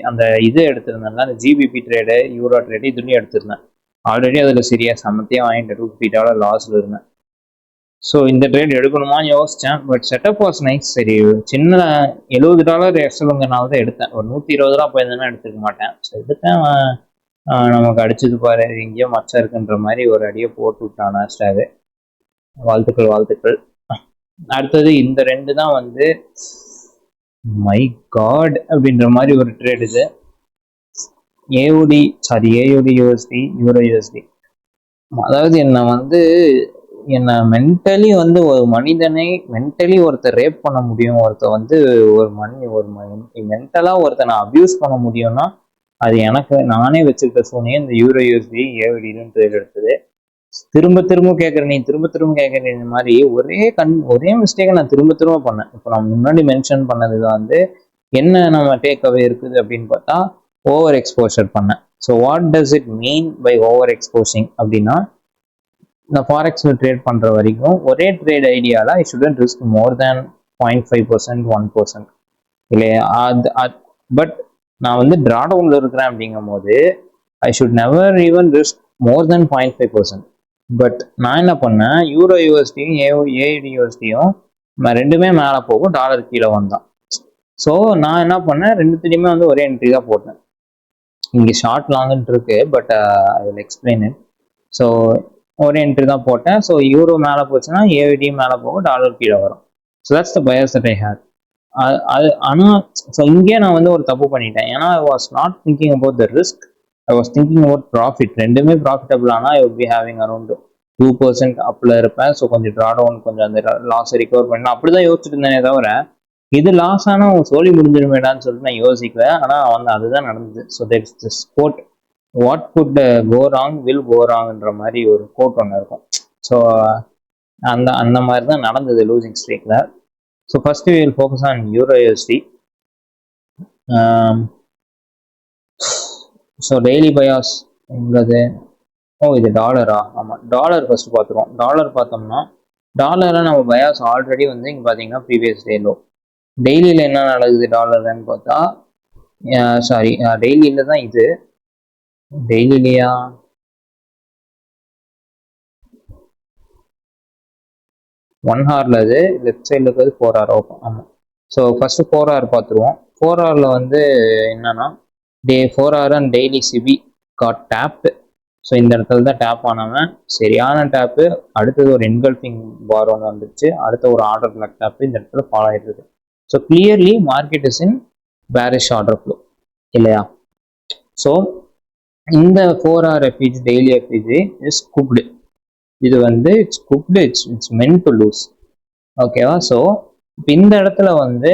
Speaker 1: அந்த இது எடுத்திருந்தேன்ல, அந்த GBP trade, euro trade, இதுலேயும் எடுத்திருந்தேன். Already அதில் சரியா சமத்தையாக வாங்கிட்டு $250 லாஸில் இருந்தேன். ஸோ இந்த ட்ரேட் எடுக்கணுமான்னு யோசித்தேன், பட் செட்டப் வாஸ் நைஸ். சரி சின்ன $70 எக்ஸலுங்கனால தான் எடுத்தேன். ஒரு $120 போயிருந்தேன்னா எடுத்துக்க மாட்டேன். ஸோ எடுத்தேன். நமக்கு அடிச்சது பாரு எங்கேயோ மச்சம் இருக்குன்ற மாதிரி ஒரு அடியை போட்டு விட்டான் நாஸ்டாக். வாழ்த்துக்கள். அடுத்தது இந்த 2 தான் வந்து மை காட் அப்படின்ற மாதிரி ஒரு ட்ரேட். இது ஏஓடி யூஎஸ்டி, யூரோ யூஎஸ்டி. அதாவது என்னை மென்டலி வந்து ஒரு மனிதனை மென்டலி ஒருத்தர் ரேப் பண்ண முடியும், ஒருத்தர் வந்து ஒரு மென்டலாக ஒருத்தனை அப்யூஸ் பண்ண முடியும்னா அது எனக்கு நானே வச்சுக்கிட்ட சூழ்நிலை இந்த யூரோ யூஎஸ்டி ஏஓடின்னு ட்ரேட் எடுத்தது. திரும்ப கேட்குற இந்த மாதிரி ஒரே மிஸ்டேக்கை நான் திரும்ப பண்ணேன். இப்போ நான் முன்னாடி மென்ஷன் பண்ணது வந்து என்ன நம்ம டேக் அவே இருக்குது அப்படின்னு பார்த்தா ஓவர் எக்ஸ்போஷர் பண்ணேன். So what does it mean by over exposing அப்படின்னா, நான் ஃபாரெக்ஸில் ட்ரேட் பண்ணுற வரைக்கும் ஒரே ட்ரேட் ஐடியாவில் ஐ ஷுடன்ட் ரிஸ்க் மோர் தேன் 0.5%, 1% இல்லையா. பட் நான் வந்து ட்ராடவுனில் இருக்கிறேன் அப்படிங்கும் போது I should never even risk more than 0.5%. But நான் என்ன பண்ணேன், யூரோ யூஎஸ்டியும் ஏஐடி யூஎஸ்டியும் ரெண்டுமே மேலே போகும், டாலர் கீழே வந்தான். ஸோ நான் என்ன பண்ணேன், ரெண்டுத்துலேயுமே வந்து ஒரே என்ட்ரி தான் போட்டேன். இங்கே ஷார்ட் லாங்குன்னு இருக்கு, but I will explain it. So ஒரே என்ட்ரி தான் போட்டேன். ஸோ யூரோ மேலே போச்சுன்னா ஏஐடியும் மேலே போகும், டாலர் கீழே வரும். So that's the bias that I had. ஆனால் ஸோ இங்கே நான் வந்து ஒரு தப்பு பண்ணிட்டேன். ஏன்னா I was not thinking about the risk, I was thinking about profit. ரெண்டுமே ப்ராஃபிட்டபிள் ஆனால் I would be having around 2% அப்பில் இருப்பேன். ஸோ கொஞ்சம் ட்ராடவுன், கொஞ்சம் அந்த லாஸை ரிகவர் பண்ணேன். அப்படி தான் யோசிச்சுட்டு இருந்தேனே தவிர இது லாஸ் ஆனால் அவங்க சொல்லி முடிஞ்சிருமேடான்னு சொல்லிட்டு நான் யோசிக்கல. ஆனால் வந்து அதுதான் நடந்தது. So that's this quote, what could go wrong will go ராங்ன்ற மாதிரி ஒரு கோட் ஒன்று இருக்கும். ஸோ அந்த மாதிரி தான் நடந்தது லூசிங் ஸ்ட்ரீக்கில். So first we will focus on euro USD. So daily bias எங்களது. இது டாலரா? ஆமாம், டாலர் ஃபர்ஸ்ட் பார்த்துருவோம். டாலர் பார்த்தோம்னா டாலரில் நம்ம பயாஸ் ஆல்ரெடி வந்து இங்கே பார்த்தீங்கன்னா ப்ரீவியஸ் டே லோ. டெய்லியில் என்ன நடக்குது டாலர்லன்னு பார்த்தா, சாரி டெய்லியில் தான் இது. டெய்லிலையா? 1 ஹவரில் அது லெஃப்ட் சைடில் இருக்கிறது 4 ஹவர் ஓப்பன். ஆமாம். ஸோ ஃபஸ்ட்டு 4 ஹவர் பார்த்துருவோம். 4 ஹவரில் வந்து என்னன்னா 4 hour and daily CB got tapped. So இந்த இடத்துல தான் டேப் ஆனவன் சரியான டேப்பு. அடுத்தது ஒரு என்கல்ஃபிங் பார் ஒன்று வந்துருச்சு. அடுத்த ஒரு ஆர்டர் பிளாக் டேப்பு இந்த இடத்துல ஃபாலோ ஆகிட்டு இருக்கு. So clearly market is in bearish order flow இல்லையா? ஸோ இந்த 4 hour effigy daily effigy is cooked. இது வந்து it's cooked, it's meant to lose. ஓகேவா? ஸோ இப்போ இந்த இடத்துல வந்து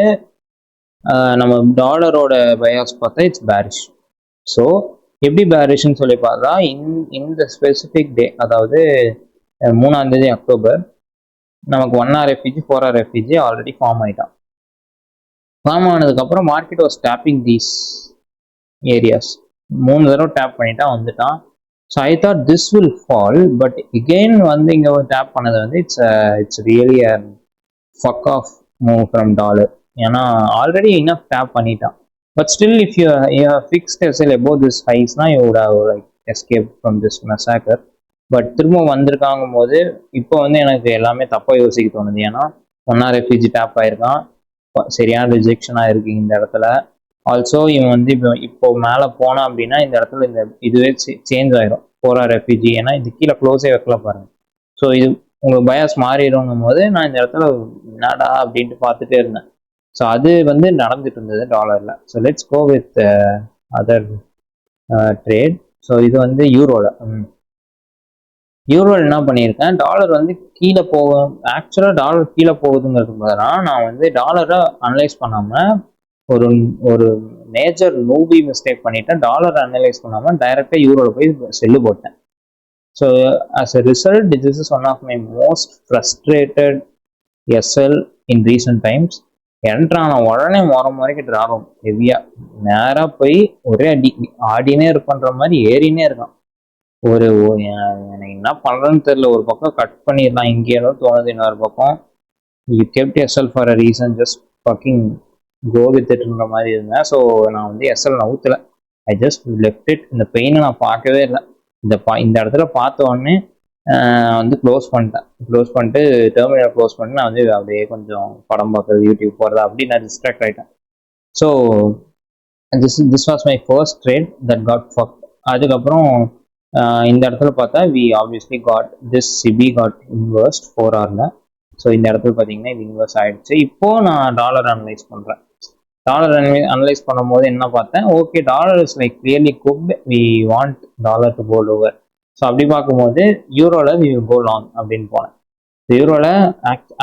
Speaker 1: நம்ம டாலரோட பயாஸ் பார்த்தா இட்ஸ் பேரிஷ். ஸோ எப்படி பேரிஷ்னு சொல்லி பார்த்தா இந்த ஸ்பெசிஃபிக் டே, அதாவது 3ஆம் தேதி அக்டோபர், நமக்கு 1 hour FVG 4 hour FVG already form ஆகிட்டான். ஃபார்ம் ஆனதுக்கப்புறம் market was tapping these areas. 3 தடவை டேப் பண்ணிட்டா வந்துட்டான். So I thought this will fall, but again வந்து இங்கே டேப் பண்ணது வந்து it's really a fuck off move from dollar. ஏன்னா ஆல்ரெடி இன்னஃப் டேப் பண்ணிட்டான். But still if you fixed SL above this ஹைஸ்னா you would have like escape from this massacre. But திரும்ப வந்திருக்காங்கும் போது இப்போ வந்து எனக்கு எல்லாமே தப்பாக யோசிக்க தோணுது. ஏன்னா 1 ஹவர் எஃபிஜி டேப் ஆயிருக்கான், சரியான ரிஜெக்ஷனாக இருக்கு இந்த இடத்துல. ஆல்சோ இவன் வந்து இப்போ மேலே போனான் அப்படின்னா இந்த இடத்துல இந்த இதுவே சேஞ்ச் ஆயிரும் 4 ஹவர் எஃபிஜி. ஏன்னா இது கீழே க்ளோஸே வைக்கல பாருங்க. ஸோ இது உங்களுக்கு பயாஸ் மாறிடுங்கும் போது நான் இந்த இடத்துல என்னடா அப்படின்ட்டு பார்த்துட்டே இருந்தேன். ஸோ அது வந்து நடந்துட்டு இருந்தது டாலரில். So let's go with other trade. So இது வந்து யூரோவில் என்ன பண்ணியிருக்கேன், டாலர் வந்து கீழே போகும். ஆக்சுவலாக டாலர் கீழே போகுதுங்கிறது தான் நான் வந்து டாலரை அனலைஸ் பண்ணாமல் ஒரு மேஜர் நூபி மிஸ்டேக் பண்ணிட்டேன். டாலரை அனலைஸ் பண்ணாமல் டைரெக்டாக யூரோவில் போய் செல்லு போட்டேன். So as a result this is one of my most frustrated SL in recent times. என்ட்ரான உடனே வரைக்கும் ஆகும் ஹெவியாக நேராக போய் ஒரே ஆடினே இருக்குன்ற மாதிரி ஏறினே இருக்கான். எனக்கு என்ன பண்ணுறதுன்னு தெரியல. ஒரு பக்கம் கட் பண்ணிடலாம் இங்கேயோ தோணுது, இன்னொரு பக்கம் you kept SL for a reason, just fucking go with இட்ன்ற மாதிரி இருந்தேன். ஸோ நான் வந்து எஸ்எல் நவுத்துல, ஐ ஜஸ்ட் லெஃப்ட் இட். இந்த பெயினை நான் பார்க்கவே இல்லை. இந்த இடத்துல பார்த்த உடனே வந்து க்ளோஸ் பண்ணிட்டு டெர்மினல் க்ளோஸ் பண்ணிட்டு நான் வந்து அப்படியே கொஞ்சம் படம் பார்க்குறது, யூடியூப் போகிறது, அப்படி நான் டிஸ்ட்ராக்ட் ஆகிட்டேன். So this was my first trade that got fuck. அதுக்கப்புறம் இந்த இடத்துல பார்த்தா we obviously got this CB got inversed 4 ஹவரில். ஸோ இந்த இடத்துல பார்த்தீங்கன்னா இது இன்வெர்ஸ் ஆகிடுச்சு. இப்போது நான் டாலர் அனலைஸ் பண்ணுறேன். டாலர் அனலைஸ் பண்ணும் போது என்ன பார்த்தேன், okay dollar is like clearly cooked, we want dollar to go lower. So அப்படி பார்க்கும்போது யூரோவில் வி கோ லாங் அப்படின்னு போனேன். யூரோவில்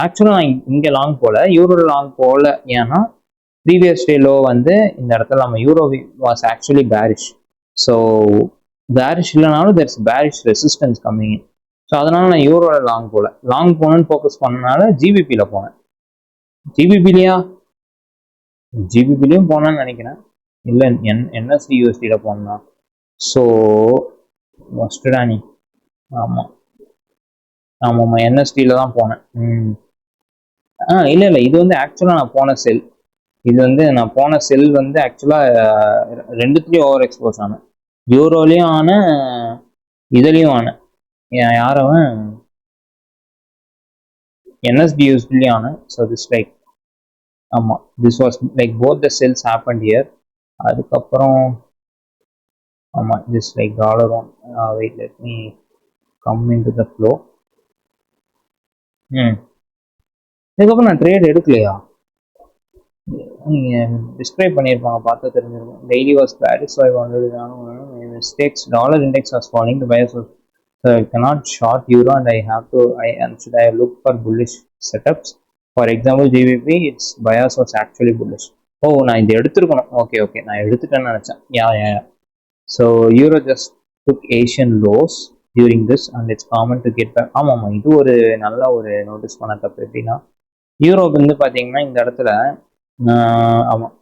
Speaker 1: ஆக்சுவலாக நான் இங்கே லாங் போகல, யூரோவில் லாங் போகல. ஏன்னா ப்ரீவியஸ் டே லோ வந்து இந்த இடத்துல நம்ம euro was actually bearish. So bearish இல்லைனாலும் there's bearish resistance coming. So அதனால நான் யூரோவில் லாங் போகணுன்னு ஃபோக்கஸ் பண்ணனால ஜிபிபியில் போனேன். ஜிபிபிலையும் போனான்னு நினைக்கிறேன், இல்லை என்எஸ்டி யூஎஸ்டியில் போனா. ஸோ மஸ்டடா நீ ஆமாம் என்எஸ்டியில் தான் போனேன். இல்லை இது வந்து ஆக்சுவலாக நான் போன செல். இது வந்து நான் போன செல் வந்து ஆக்சுவலாக ரெண்டுத்துலேயும் ஓவர் எக்ஸ்போஸ் ஆனேன். யூரோலையும் ஆன, இதுலேயும் ஆன, யாரவன் என்எஸ்டியூஸ்லேயும் ஆன. ஸோ திஸ் லைக் ஆமாம் this was like both the sells happened here. அதுக்கப்புறம் ஆமாம் this like dollar one wait let me come in to the flow. இதுக்கப்புறம் நான் ட்ரேட் எடுக்கலையா, நீங்கள் டிஸ்கிரைப் பண்ணியிருப்பாங்க பார்த்தா தெரிஞ்சிருக்கும். Daily was bearish, so I wanted mistakes. Dollar index was falling, the buyers was, so I cannot short euro and I have to should I look for bullish setups. For example GBP, its bias was actually bullish. நான் இது எடுத்துருக்கணும். Okay நான் எடுத்துட்டேன்னு நினச்சேன். Yeah so euro just took Asian lows during this and it's common to get back. ஆமாம் இது ஒரு நல்ல ஒரு notice பண்ண தப்பு. எப்படின்னா யூரோப் வந்து பார்த்தீங்கன்னா இந்த இடத்துல ஆமாம்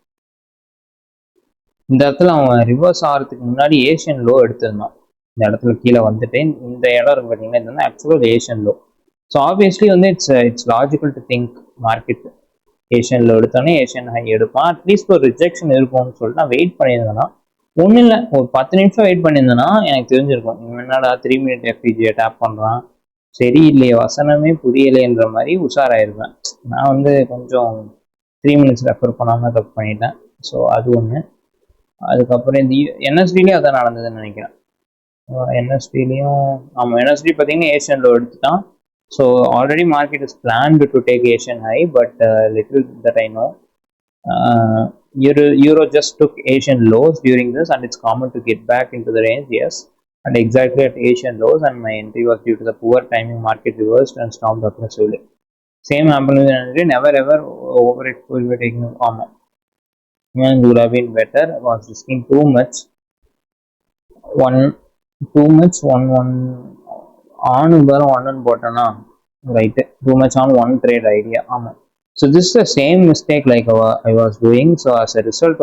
Speaker 1: இந்த இடத்துல அவன் ரிவர்ஸ் ஆகிறதுக்கு முன்னாடி ஏஷியன் லோ எடுத்திருந்தான். இந்த இடத்துல கீழே வந்துட்டு இந்த இடம் இருக்கு பார்த்தீங்கன்னா, இது வந்து ஆக்சுவலாக ஒரு ஏஷியன் லோ. ஸோ ஆப்வியஸ்லி வந்து it's logical to think market Asian low எடுத்தோடனே ஏஷியன் ஹை எடுப்பான். அட்லீஸ்ட் ஒரு ரிஜெக்ஷன் இருக்கும்னு சொல்லிட்டு நான் வெயிட் பண்ணியிருந்தேன்னா, ஒன்றும் இல்லை ஒரு 10 நிமிஷம் வெயிட் பண்ணியிருந்தேன்னா எனக்கு தெரிஞ்சிருக்கும் என்னடா 3 மினிட் எஃபிஜியை டேப் பண்ணுறான், சரியில்லையே, வசனமே புரியலைன்ற மாதிரி உஷாராயிருப்பேன். நான் வந்து கொஞ்சம் 3 மினிட்ஸ் ரெஃபர் பண்ணாமல் தப்பு பண்ணிட்டேன். ஸோ அது ஒன்று. அதுக்கப்புறம் இந்த என்எஸ்டிலேயும் அதான் நடந்ததுன்னு நினைக்கிறேன். என்எஸ்டிலையும் ஆமாம், என்எஸ்டி பார்த்தீங்கன்னா ஏஷியன் லோ எடுத்துட்டான். So already market is planned to take Asian high, but little that I know. Euro just took Asian lows during this, and it's common to get back into the range, yes, and exactly at Asian lows, and my entry was due to the poor timing. Market reversed and stopped aggressively. Same happened with energy. Never ever over it will be taking common. And would have been better. Was risking too much. Too much one on one button, right? Too much on one trade idea. So this is the same mistake like I was doing. So as a result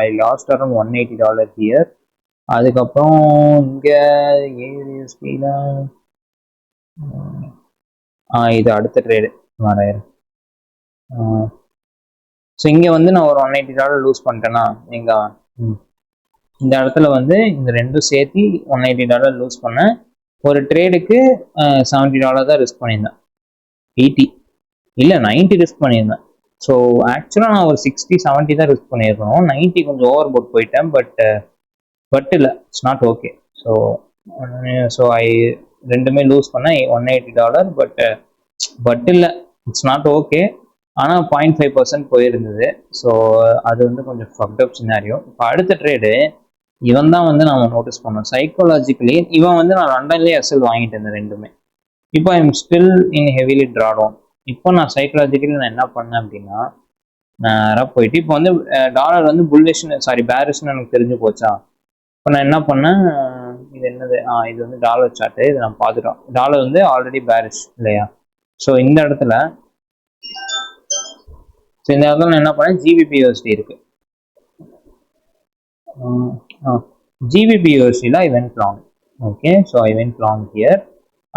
Speaker 1: I lost around $180 here. அதுக்கப்புறம் இங்கே ஏடிஎஸ்பியில் இது அடுத்த trade வராயிரம். So இங்கே வந்து நான் ஒரு $180 loose பண்ணிட்டேன்னா எங்கே இந்த இடத்துல வந்து இந்த ரெண்டும் சேர்த்து $180 லூஸ் பண்ணேன். ஒரு ட்ரேடுக்கு $70 தான் ரிஸ்க் பண்ணியிருந்தேன். 80 இல்லை 90 ரிஸ்க் பண்ணியிருந்தேன். ஸோ ஆக்சுவலாக நான் ஒரு 60-70 தான் ரிஸ்க் பண்ணியிருக்கணும். 90 கொஞ்சம் ஓவர் போட் போயிட்டேன். பட் இல்லை, இட்ஸ் நாட் ஓகே. ஸோ ரெண்டுமே லூஸ் பண்ணேன் $180. பட் இல்லை, இட்ஸ் நாட் ஓகே. ஆனால் 0.5% போயிருந்தது. ஸோ அது வந்து கொஞ்சம் ஃபக்ட் அப் சினாரியோ. இப்போ அடுத்த ட்ரேடு இவன் தான் வந்து நம்ம நோட்டீஸ் பண்ணோம் சைக்காலஜிக்கலி. இவன் வந்து நான் லண்டன்லேயே எஸ்எல் வாங்கிட்டு இருந்தேன் ரெண்டுமே. இப்போ I am still in heavily drawdown. இப்போ நான் சைக்காலஜிக்கலி நான் என்ன பண்ணேன் அப்படின்னா, நேராக போயிட்டு இப்போ வந்து டாலர் வந்து பேரிஷ்னு எனக்கு தெரிஞ்சு போச்சா. இப்போ நான் என்ன பண்ணேன், இது என்னது, இது வந்து டாலர் சார்ட்டு. இது நான் பார்த்துட்டோம். டாலர் வந்து ஆல்ரெடி பேரிஷ் இல்லையா. ஸோ இந்த இடத்துல நான் என்ன பண்ணேன், ஜிபிபியூஎஸ்டி இருக்கு. ஜிபிபியூஎஸ்டியில் I went long. Okay, so I went long here.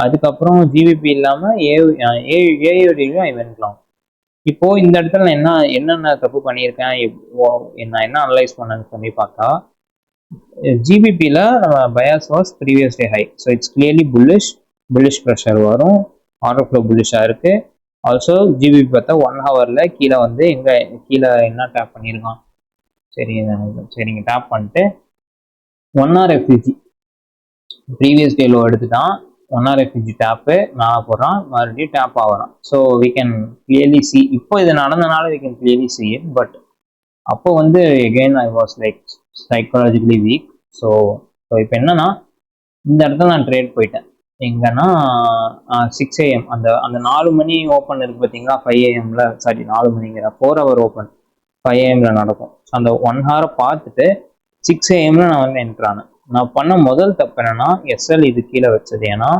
Speaker 1: அதுக்கப்புறம் ஜிபிபி இல்லாமல் ஏயுடிலையும் ஐ வென்ட் லாங். இப்போது இந்த இடத்துல நான் என்னென்ன தப்பு பண்ணியிருக்கேன், நான் என்ன அனலைஸ் பண்ணேன்னு சொல்லி பார்த்தா, ஜிபிபியில் நம்ம bias was previous day high. So it's clearly bullish pressure வரும். ஆர்டர் ஃப்ளோ புல்லிஷாக இருக்குது. ஆல்சோ ஜிபிபி பார்த்தா 1 ஹவரில் கீழே வந்து கீழே என்ன டேப் பண்ணியிருக்கான், சரிங்க டேப் பண்ணிட்டு 1 hour FEG previous day low எடுத்துட்டான். 1 hour எஃப்இஜி டேப்பு நான் போடுறான், மறுபடியும் டேப் ஆகிறான். So we can clearly see. இப்போ இது நடந்தனால we can clearly see it. But அப்போ வந்து again I was like psychologically weak. So இப்போ என்னன்னா, இந்த இடத்துல நான் ட்ரேட் போயிட்டேன். எங்கன்னா 6 AM அந்த 4 மணி ஓப்பன் இருக்கு பார்த்தீங்களா, 5 AM-ல 4 மணிங்கிற 4 hour ஓப்பன் 5 AM-ல நடக்கும். அந்த 1 hour பார்த்துட்டு 6 AM-ல நான் வந்து என்ட்ரானேன். நான் பண்ண முதல் தப்பு என்னன்னா, எஸ்எல் இது கீழே வச்சது. ஏன்னா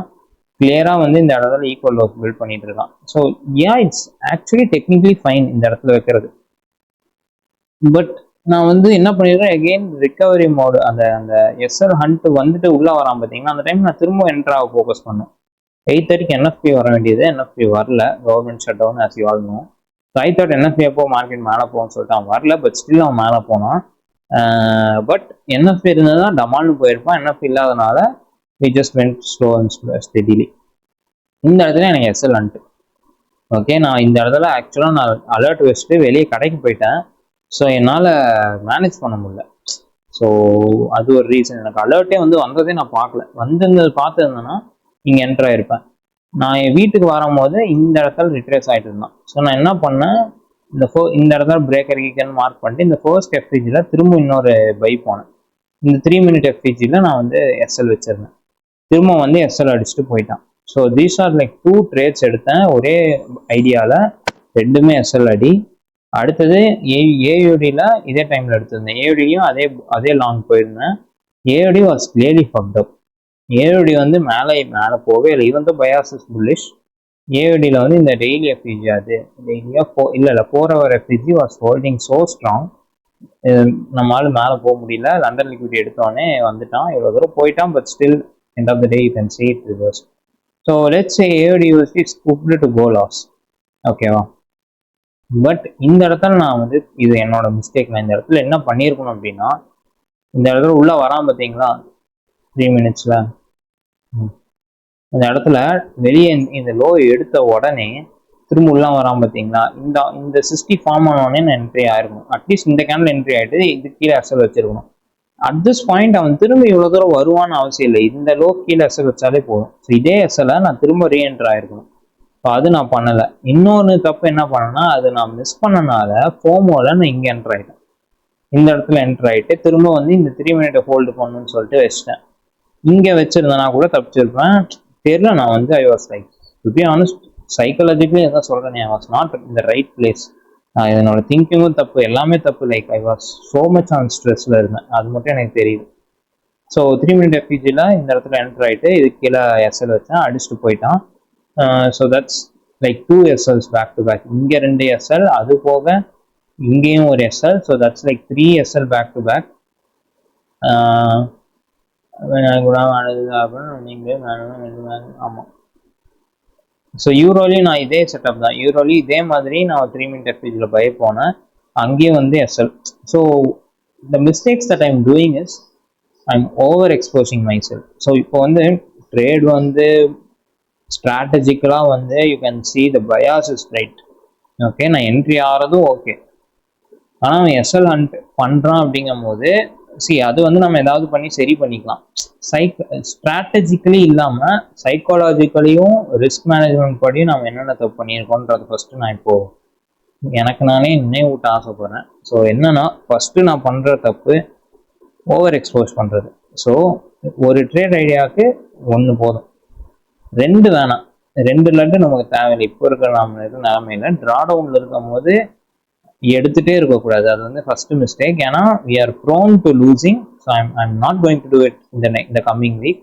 Speaker 1: கிளியரா வந்து இந்த இடத்துல ஈக்குவல் லோஸ் பில்ட் பண்ணிட்டு இருக்கான். So it's actually technically fine இந்த இடத்துல வைக்கிறது. பட் நான் வந்து என்ன பண்ணிடுறேன், எகெயின் ரிகவரி மோடு. அந்த எஸ்எல் ஹண்ட் வந்துட்டு உள்ள வரான் பார்த்தீங்கன்னா, அந்த டைம் நான் திரும்ப என்ட்ராக ஃபோக்கஸ் பண்ணேன். 8:30க்கு என்எஃப்பி வர வேண்டியது, என்எஃப்பி வரல. Government shut down as you all know. So I thought NFP எப்போ மார்க்கெட் மேலே போகும்னு சொல்லிட்டு அவன் வரல. பட் ஸ்டில் அவன் மேலே போனான். பட் என்எஃப்பி இருந்ததுன்னா டமால்னு போயிருப்பான். என்எஃப்பி இல்லாதனால we just went slow and steadily. இந்த இடத்துல எனக்கு எஸ்எல் ஹண்ட். ஓகே, நான் இந்த இடத்துல ஆக்சுவலாக நான் அலர்ட் வச்சுட்டு வெளியே கடைக்கு போயிட்டேன். ஸோ என்னால் மேனேஜ் பண்ண முடியல. ஸோ அது ஒரு ரீசன். எனக்கு அலர்ட்டே வந்து வந்ததே நான் பார்க்கல. பார்த்துருந்தேன்னா இங்கே என்ட்ரு ஆகிருப்பேன். நான் என் வீட்டுக்கு வரும்போது இந்த இடத்துல ரிட்ரேஸ் ஆகிட்டு இருந்தான். ஸோ நான் என்ன பண்ணேன், இந்த இடத்துல பிரேக்கர் கீக்கன்னு மார்க் பண்ணிட்டு இந்த ஃபர்ஸ்ட் எஃப்இஜியில் திரும்ப இன்னொரு பை போனேன். இந்த 3 minute எஃப்இஜியில் நான் வந்து எஸ்எல் வச்சுருந்தேன். திரும்ப வந்து எஸ்எல் அடிச்சுட்டு போயிட்டான். So these are like 2 trades எடுத்தேன் ஒரே ஐடியாவில், ரெண்டுமே எஸ்எல் அடி. அடுத்தது ஏயுடியில் இதே டைமில் எடுத்திருந்தேன். ஏயுடியும் அதே லாங் போயிருந்தேன். AUD was clearly fucked up. AUD வந்து மேலே போகவே இல்லை. Even the bias is bullish. ஏயுடியில் வந்து இந்த டெய்லி எஃப்இஜி அது டெய்லியாக இல்லை 4 hour FVG was holding so strong. நம்மளால மேலே போக முடியல. லண்டன் லிக்விட்டி எடுத்தோடனே வந்துட்டான். இவ்வளோ தூரம் போயிட்டான். But still end of the day you can see it reverse. So let's say AUD US it's cooked to go lows. ஓகேவா. பட் இந்த இடத்துல நான் வந்து இது என்னோட மிஸ்டேக். நான் இந்த இடத்துல என்ன பண்ணியிருக்கணும் அப்படின்னா, இந்த இடத்துல உள்ள வரான் பார்த்தீங்களா 3 minutes இந்த இடத்துல வெளியே இந்த லோ எடுத்த உடனே திரும்ப உள்ள வராம பார்த்தீங்களா, இந்த 60 ஃபார்ம் ஆனோடனே நான் என்ட்ரி ஆயிருக்கணும். அட்லீஸ்ட் இந்த கேண்டில் என்ட்ரி ஆகிட்டு இது கீழே எஸ்எல் வச்சிருக்கணும். அட் திஸ் பாயிண்ட் அவன் திரும்ப இவ்வளோ தூரம் வருவான்னு அவசியம் இல்லை. இந்த லோ கீழே எஸ்எல் வச்சாலே போதும். ஸோ இதே எஸ்எல்லை நான் திரும்ப ரீஎன்ட்ரு ஆயிருக்கணும். ஸோ அது நான் பண்ணலை. இன்னொன்று தப்பு என்ன பண்ணேன்னா, அது நான் மிஸ் பண்ணனால ஃபோமோவில் நான் இங்கே என்ட்ரு ஆகிட்டேன். இந்த இடத்துல என்ட்ரு ஆகிட்டு திரும்ப வந்து இந்த 3 மினிட்டை ஹோல்டு பண்ணணும்னு சொல்லிட்டு வச்சிட்டேன். இங்கே வச்சிருந்தேன்னா கூட தப்பிச்சிருப்பேன். தெரியல, நான் வந்து I was like to be honest psychologically எதாவது சொல்கிறேன், ஐ வாஸ் நாட் இந்த ரைட் பிளேஸ். என்னோட திங்கிங்கும் தப்பு, எல்லாமே தப்பு. Like I was so much on ஸ்ட்ரெஸ்ல இருந்தேன், அது மட்டும் எனக்கு தெரியுது. ஸோ 3 மினிட் எஃபிஜியில் இந்த இடத்துல என்ட்ரு ஆகிட்டு இது கீழே எஸ்எல் வச்சேன், அடிச்சுட்டு போயிட்டான். So that's like 2 SLs back to back. இங்கே 2 எஸ்எல், அது போக இங்கேயும் ஒரு SL. So that's like 3 SL back to back. கூட நீங்களே ஆமாம். ஸோ யூரோலையும் நான் இதே செட்டப் தான். யூரோலி இதே மாதிரி நான் 3 மினிட் எஃபிஜியில் பய போனேன், அங்கேயும் வந்து SL. So the mistakes that I'm doing is I'm over exposing myself. So இப்போ வந்து ட்ரேட் வந்து ஸ்ட்ராட்டஜிக்கலாக வந்து you can see the bias is right. Okay, நான் என்ட்ரி ஆகிறதும் ஓகே, ஆனால் அவன் எஸ்எல் ஹண்ட் பண்ணுறான் அப்படிங்கும் போது அது வந்து நம்ம ஏதாவது பண்ணி சரி பண்ணிக்கலாம். ஸ்ட்ராட்டஜிக்கலி இல்லாமல் சைக்காலஜிக்கலியும் ரிஸ்க் மேனேஜ்மெண்ட் படியும் நம்ம என்னென்ன தப்பு பண்ணியிருக்கோன்றது ஃபஸ்ட்டு நான் இப்போது எனக்கு நானே நினைவூட்ட ஆசைப்படுறேன். ஸோ என்னன்னா, ஃபஸ்ட்டு நான் பண்ணுற தப்பு ஓவர் எக்ஸ்போஸ் பண்ணுறது. ஸோ ஒரு ட்ரேட் ஐடியாவுக்கு 1 போதும், 2 வேணாம். 2 லட்டு நமக்கு தேவையில்லை. இப்போ இருக்கிற நம்ம நிலைமையில ட்ரா டவுனில் இருக்கும் போது எடுத்துகிட்டே இருக்கக்கூடாது. அது வந்து ஃபஸ்ட்டு மிஸ்டேக். ஏன்னா we are prone to losing. So I'm not going to do it இந்த கம்மிங் வீக்.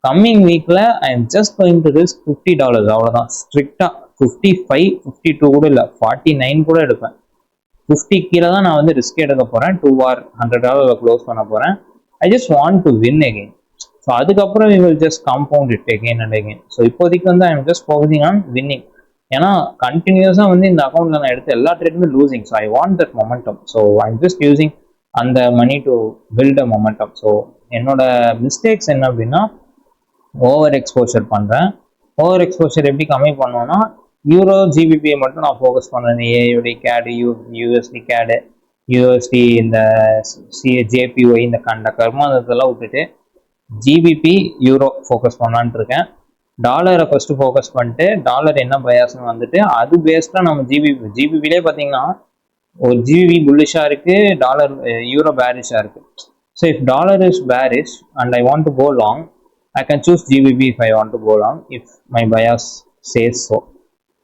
Speaker 1: கம்மிங் வீக்கில் I am just going to risk $50. அவ்வளோதான். ஸ்ட்ரிக்டாக 55, 52 கூட இல்லை, 49 கூட எடுப்பேன். 50 கீழே தான் நான் வந்து ரிஸ்க் எடுக்க போகிறேன். 2 or $100 க்ளோஸ் பண்ண போகிறேன். I just want to win again. So அதுக்கப்புறம் we will just compound it again and again. So இப்போதைக்கு வந்து I am just focusing on winning. ஏன்னா கண்டினியூஸாக வந்து இந்த அக்கௌண்ட்டில் நான் எடுத்த எல்லா ட்ரேடுமே losing. So I want that momentum. So I am just using அந்த money to build a momentum. So என்னோட மிஸ்டேக்ஸ் என்ன அப்படின்னா, ஓவர் எக்ஸ்போஷர் பண்ணுறேன். ஓவர் எக்ஸ்போஷர் எப்படி கம்மி பண்ணுவோன்னா, யூரோ ஜிபிபியை மட்டும் நான் ஃபோக்கஸ் பண்ணுறேன். ஏயுடி கேடு, யூஎஸ்டி கேடு, யூஎஸ்டி, இந்த ஜேபிஒய், இந்த கண்ட கர்மாந்தத்தெல்லாம் விட்டுட்டு ஜிபிபி யூரோ ஃபோக்கஸ் பண்ணலான்ட்டு இருக்கேன். டாலரை ஃபஸ்ட்டு ஃபோக்கஸ் பண்ணிட்டு டாலர் என்ன பயாஸ்னு வந்துட்டு அது பேஸ்டாக நம்ம ஜிபிபிலே பார்த்தீங்கன்னா ஒரு ஜிபிபி புல்லிஷாக இருக்குது, டாலர் யூரோ பேரிஷாக இருக்குது. So if dollar is bearish and I want to go long, I can choose GBP if I want to go long, if my bias says so.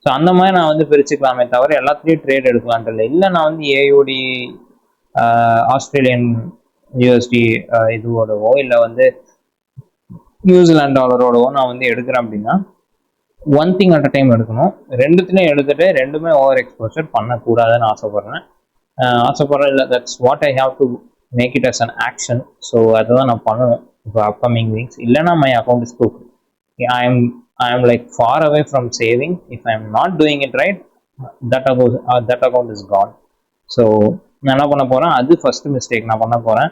Speaker 1: So அந்த மாதிரி நான் வந்து பிரிச்சுக்கலாமே தவிர எல்லாத்துலேயும் ட்ரேட் எடுக்கலான்ட்டு இல்லை. நான் வந்து ஏயுடி, ஆஸ்திரேலியன் யூஎஸ்டி இதுவோடவோ இல்லை வந்து நியூசிலாந்து டாலரோடவோ நான் வந்து எடுக்கிறேன் அப்படின்னா 1 thing at a time எடுக்கணும். 2த்துலையும் எடுத்துகிட்டு 2மே ஓவர் எக்ஸ்போஷர் பண்ணக்கூடாதுன்னு ஆசைப்படுறேன் இல்லை. That's what I have to make it as an action. So அதுதான் நான் பண்ணணும் இப்போ அப்கமிங் வீக்ஸ். இல்லைனா my account is cooked. I am like far away from saving. If I am not doing it right, that account is gone. So நான் என்ன பண்ண போகிறேன், அது ஃபஸ்ட்டு மிஸ்டேக் நான் பண்ண போகிறேன்.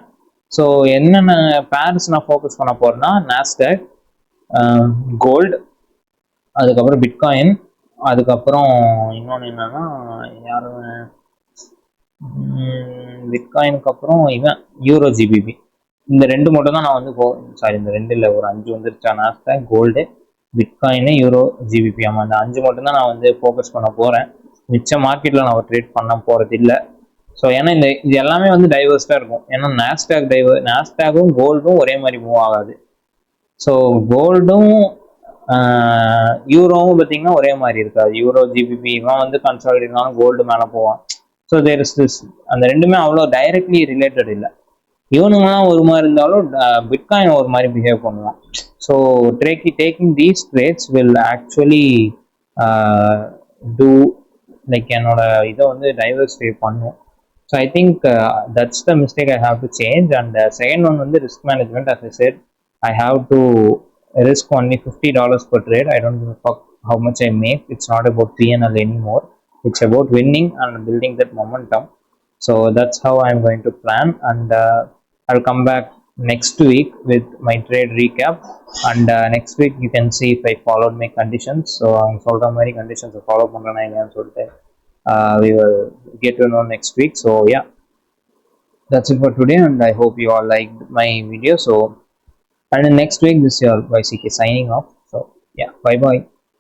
Speaker 1: ஸோ என்னென்ன பேர்ஸ் நான் ஃபோக்கஸ் பண்ண போகிறேன்னா, நாஸ்டாக், கோல்டு, அதுக்கப்புறம் பிட்காயின், அதுக்கப்புறம் இன்னொன்று என்னன்னா பிட்காயினுக்கு அப்புறம் இவன் யூரோ ஜிபிபி. இந்த 2 மட்டும் தான் நான் வந்து இந்த 2 இல்லை, ஒரு 5 வந்துருச்சா. Nasdaq, gold, bitcoin, euro GBP. ஆமாம், அந்த 5 மட்டும் தான் நான் வந்து ஃபோக்கஸ் பண்ண போகிறேன். மிச்ச மார்க்கெட்டில் நான் ட்ரேட் பண்ண போகிறது இல்லை. ஸோ ஏன்னா இது எல்லாமே வந்து டைவர்ஸ்டாக இருக்கும். ஏன்னா நாஸ்டாக்கும் கோல்டும் ஒரே மாதிரி மூவ் ஆகாது. ஸோ கோல்டும் யூரோவும் பார்த்தீங்கன்னா ஒரே மாதிரி இருக்காது. யூரோ ஜிபிபி இவன் வந்து கன்சாலிடேட் கோல்டு மேலே போவான். ஸோ தேர் இஸ் திஸ், அந்த 2மே அவ்வளோ டைரக்ட்லி ரிலேட்டட் இல்லை. இவனுங்களாம் ஒரு மாதிரி இருந்தாலும் பிட்காயின் ஒரு மாதிரி பிஹேவ் பண்ணுவான். So taking these trades will actually do like என்னோட இதை வந்து டைவர்சிஃபை பண்ணும். So I think that's the mistake I have to change. And second one வந்து risk management. As I said, I have to risk only $50 per trade. I don't give a fuck how much I make. It's not about P&L anymore. It's about winning and building that momentum. So that's how I'm going to plan. And I'll come back next week with my trade recap, and next week you can see if I followed my conditions. So அவங்க சொல்ற மாதிரி conditions follow பண்றேனா இல்லையான்னு சொல்லிட்டு we will get to know next week. So yeah, that's it for today, and I hope you all liked my video. So and then next week, this is your YCK signing off. So yeah, bye bye.